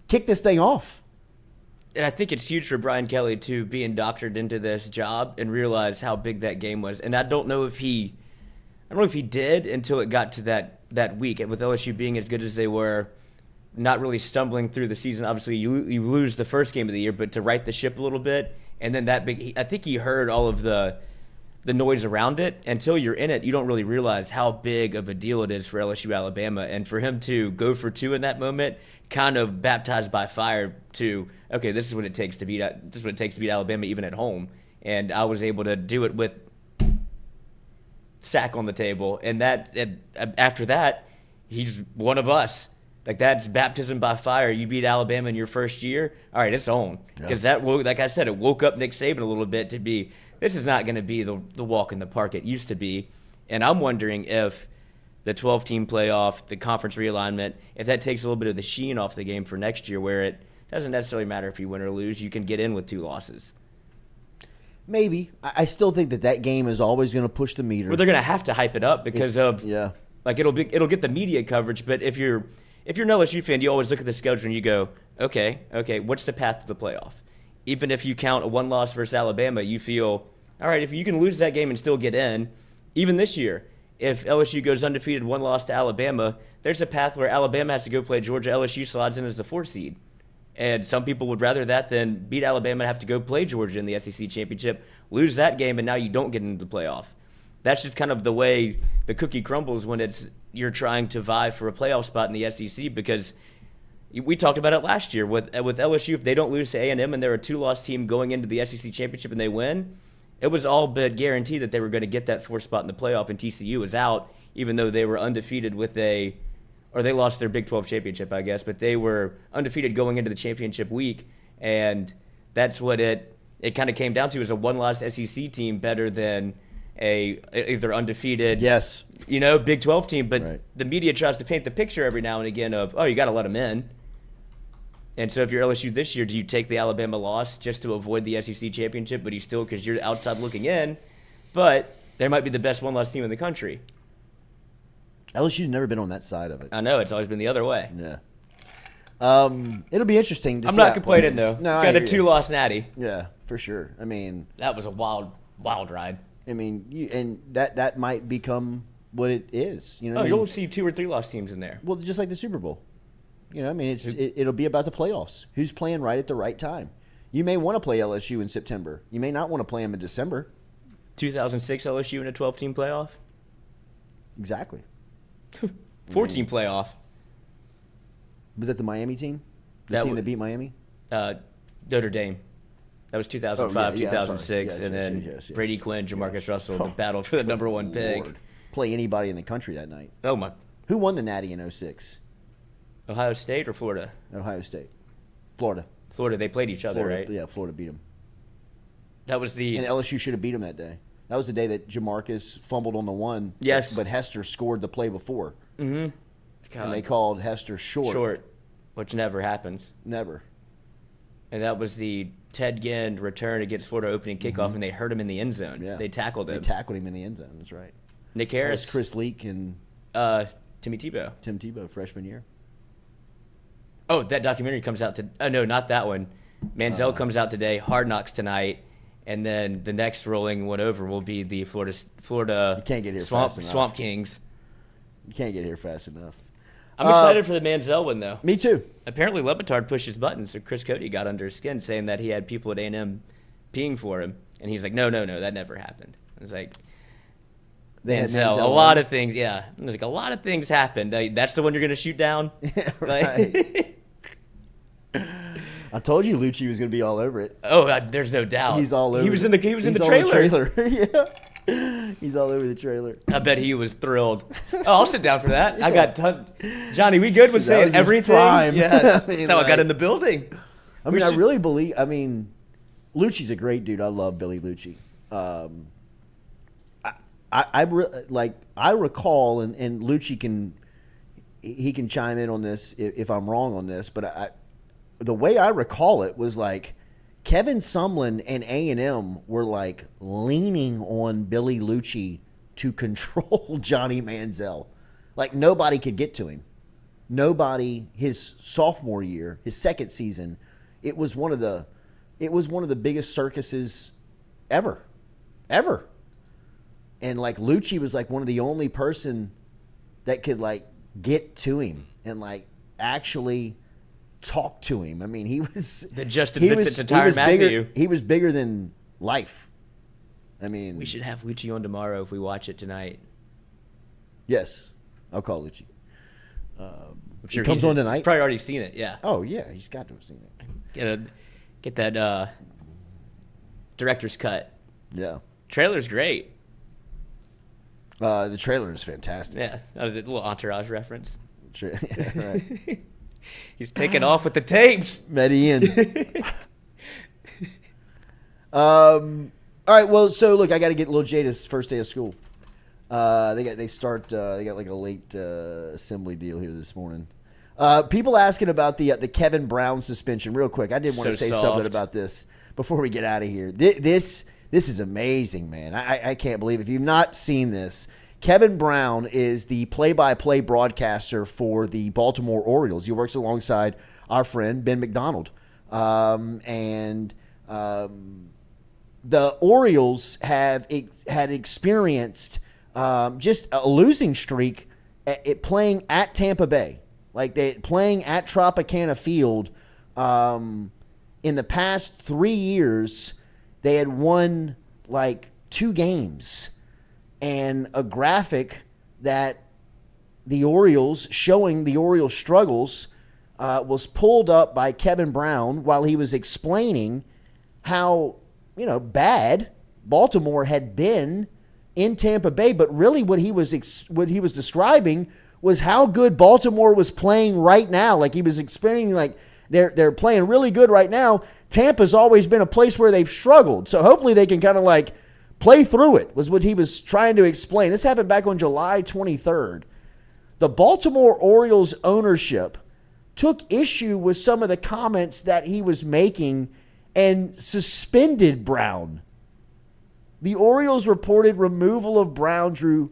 Kick this thing off. And I think it's huge for Brian Kelly to be indoctrinated into this job and realize how big that game was. And I don't know if he did until it got to that week, and with LSU being as good as they were, not really stumbling through the season. Obviously, you lose the first game of the year, but to right the ship a little bit, and then I think he heard all of the noise around it. Until you're in it, you don't really realize how big of a deal it is for LSU Alabama, and for him to go for 2 in that moment, kind of baptized by fire to, okay, this is what it takes to beat Alabama even at home, and I was able to do it with sack on the table, and after that, he's one of us. Like, that's baptism by fire. You beat Alabama in your first year, all right, it's on. Because like I said, it woke up Nick Saban a little bit to be, this is not going to be the walk in the park it used to be. And I'm wondering if the 12-team playoff, the conference realignment, if that takes a little bit of the sheen off the game for next year, where it doesn't necessarily matter if you win or lose. You can get in with 2 losses. Maybe. I still think that game is always going to push the meter. Well, they're going to have to hype it up because like it'll get the media coverage. But if you're an LSU fan, you always look at the schedule and you go, okay, what's the path to the playoff? Even if you count a 1 loss versus Alabama, you feel, all right, if you can lose that game and still get in, even this year, if LSU goes undefeated 1 loss to Alabama, there's a path where Alabama has to go play Georgia. LSU slides in as the 4th seed. And some people would rather that than beat Alabama and have to go play Georgia in the SEC championship, lose that game, and now you don't get into the playoff. That's just kind of the way the cookie crumbles when you're trying to vie for a playoff spot in the SEC, because we talked about it last year with LSU. If they don't lose to A&M and they're a 2-loss team going into the SEC championship and they win, it was all but guaranteed that they were going to get that 4th spot in the playoff, and TCU was out, even though they were undefeated or they lost their Big 12 championship, I guess, but they were undefeated going into the championship week, and that's what it kind of came down to, is a 1-loss SEC team better than either undefeated, Big 12 team. But the media tries to paint the picture every now and again of, oh, you got to let them in. And so if you're LSU this year, do you take the Alabama loss just to avoid the SEC championship, but because you're outside looking in, but they might be the best 1-loss team in the country? LSU's never been on that side of it. I know, it's always been the other way. Yeah. It'll be interesting to see. I'm not complaining, though. No, got a 2-loss natty. Yeah, for sure. I mean, that was a wild ride. I mean, that might become what it is. You'll see 2 or 3-loss teams in there. Well, just like the Super Bowl. It'll be about the playoffs. Who's playing right at the right time? You may want to play LSU in September. You may not want to play them in December. 2006 LSU in a 12-team playoff? Exactly. 4-team playoff. Was that the Miami team? The team that beat Miami? Notre Dame. That was 2005, 2006, yes, and then yes. Brady Quinn, Jamarcus Russell, the battle for the number 1 pick. Lord. Play anybody in the country that night. Oh, my. Who won the Natty in 06? Ohio State or Florida? Ohio State. Florida. They played each other, right? Yeah, Florida beat them. That was And LSU should have beat them that day. That was the day that Jamarcus fumbled on the 1. Yes. But Hester scored the play before. Mm-hmm. And they called Hester short. Which never happens. Never. And that was the Ted Ginn return against Florida opening kickoff, and they hurt him in the end zone. Yeah. They tackled him. In the end zone. That's right. Nick Harris. Chris Leak and Timmy Tebow. Tim Tebow, freshman year. Oh, that documentary comes out no, not that one. Manziel comes out today. Hard Knocks tonight. And then the next rolling one over will be the Florida you can't get here fast enough. Swamp Kings. You can't get here fast enough. I'm excited for the Manziel one, though. Me too. Apparently, Lebitard pushed his buttons, so Chris Cody got under his skin, saying that he had people at A&M peeing for him. And he's like, no, that never happened. I was like, Manziel, a lot of things, yeah. I was like, a lot of things happened. That's the one you're going to shoot down? Yeah, right. I told you Lucci was going to be all over it. Oh, there's no doubt. He's all over. He was in the trailer. Yeah, he's all over the trailer. I bet he was thrilled. Oh, I'll sit down for that. I got Johnny. We good with saying everything? Yes, that's how I got in the building. I mean, I really believe. I mean, Lucci's a great dude. I love Billy Lucci. I recall, and Lucci can chime in on this if I'm wrong on this, but the way I recall it was like Kevin Sumlin and A&M were like leaning on Billy Lucci to control Johnny Manziel. Like nobody could get to him. Nobody. His sophomore year, his second season, it was one of the biggest circuses ever. And like Lucci was like one of the only person that could like get to him and like actually talk to him. I mean, he was the Justin Vincent to Tyrann Mathieu. He was bigger than life. I mean, we should have Lucci on tomorrow if we watch it tonight. Yes, I'll call Lucci. I'm sure he comes on tonight. He's probably already seen it. Yeah. Oh yeah, he's got to have seen it. Get that director's cut. Yeah. Trailer's great. The trailer is fantastic. Yeah, that was a little Entourage reference. Yeah, right. He's taking off with the tapes. Medellin. All right. Well, so look, I got to get little Jada's first day of school. They got like a late assembly deal here this morning. People asking about the Kevin Brown suspension. Real quick, I did want to say something about this before we get out of here. This is amazing, man. I can't believe it. If you've not seen this, Kevin Brown is the play-by-play broadcaster for the Baltimore Orioles. He works alongside our friend Ben McDonald. The Orioles had experienced just a losing streak at playing at Tampa Bay. Like they playing at Tropicana Field. In the past 3 years, they had won like 2 games. And a graphic that the Orioles, showing the Orioles' struggles, was pulled up by Kevin Brown while he was explaining how, bad Baltimore had been in Tampa Bay. But really what he was describing was how good Baltimore was playing right now. Like he was experiencing, like they're playing really good right now. Tampa's always been a place where they've struggled. So hopefully they can kind of like play through it, was what he was trying to explain. This happened back on July 23rd. The Baltimore Orioles ownership took issue with some of the comments that he was making and suspended Brown. The Orioles reported removal of Brown drew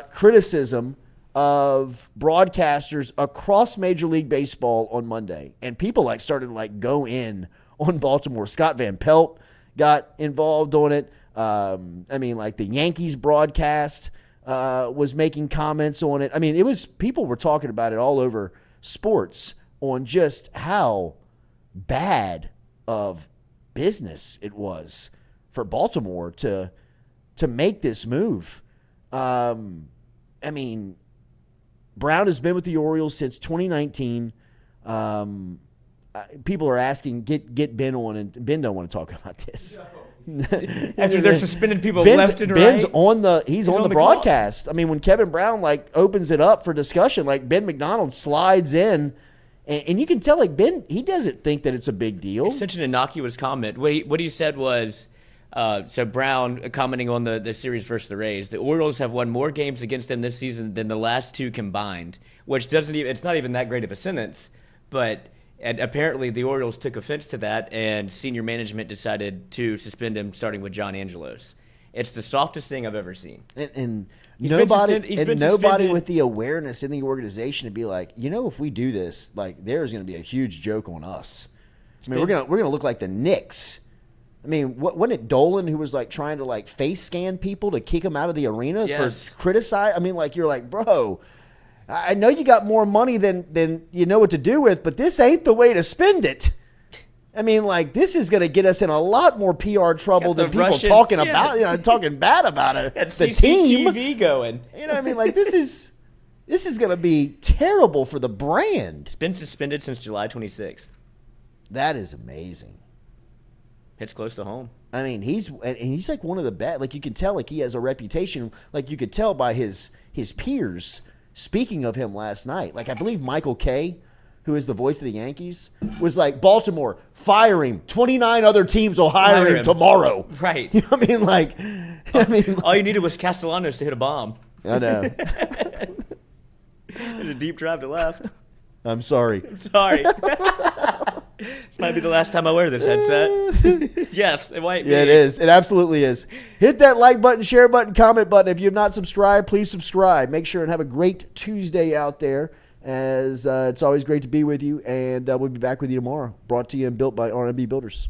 criticism of broadcasters across Major League Baseball on Monday. And people started to go in on Baltimore. Scott Van Pelt got involved on it. The Yankees broadcast was making comments on it. I mean, people were talking about it all over sports on just how bad of business it was for Baltimore to make this move. Brown has been with the Orioles since 2019. People are asking, get Ben on, and Ben don't want to talk about this. After they're suspending people left and right. Ben's on the broadcast. Call. When Kevin Brown opens it up for discussion, Ben McDonald slides in, and you can tell Ben, he doesn't think that it's a big deal. It's such an innocuous comment. What he said was, so Brown commenting on the series versus the Rays, the Orioles have won more games against them this season than the last 2 combined, which it's not even that great of a sentence, but. And apparently the Orioles took offense to that, and senior management decided to suspend him, starting with John Angelos. It's the softest thing I've ever seen. And nobody with the awareness in the organization to be like, if we do this, there's going to be a huge joke on us. We're gonna look like the Knicks. Wasn't it Dolan who was trying to face scan people to kick them out of the arena for criticize? You're like, bro. I know you got more money than you know what to do with, but this ain't the way to spend it. This is going to get us in a lot more PR trouble than people talking about, talking bad about it. The team CCTV going. This is going to be terrible for the brand. It's been suspended since July 26th. That is amazing. It's close to home. He's one of the best. You can tell he has a reputation. You could tell by his peers. Speaking of him last night, I believe Michael Kay, who is the voice of the Yankees, was Baltimore, fire him. 29 other teams will hire him tomorrow. Right. All you needed was Castellanos to hit a bomb. I know. There's a deep drive to left. I'm sorry. This might be the last time I wear this headset. Yes, it might be. Yeah, it is. It absolutely is. Hit that like button, share button, comment button. If you have not subscribed, please subscribe. Make sure and have a great Tuesday out there, as it's always great to be with you. And we'll be back with you tomorrow. Brought to you and built by RMB Builders.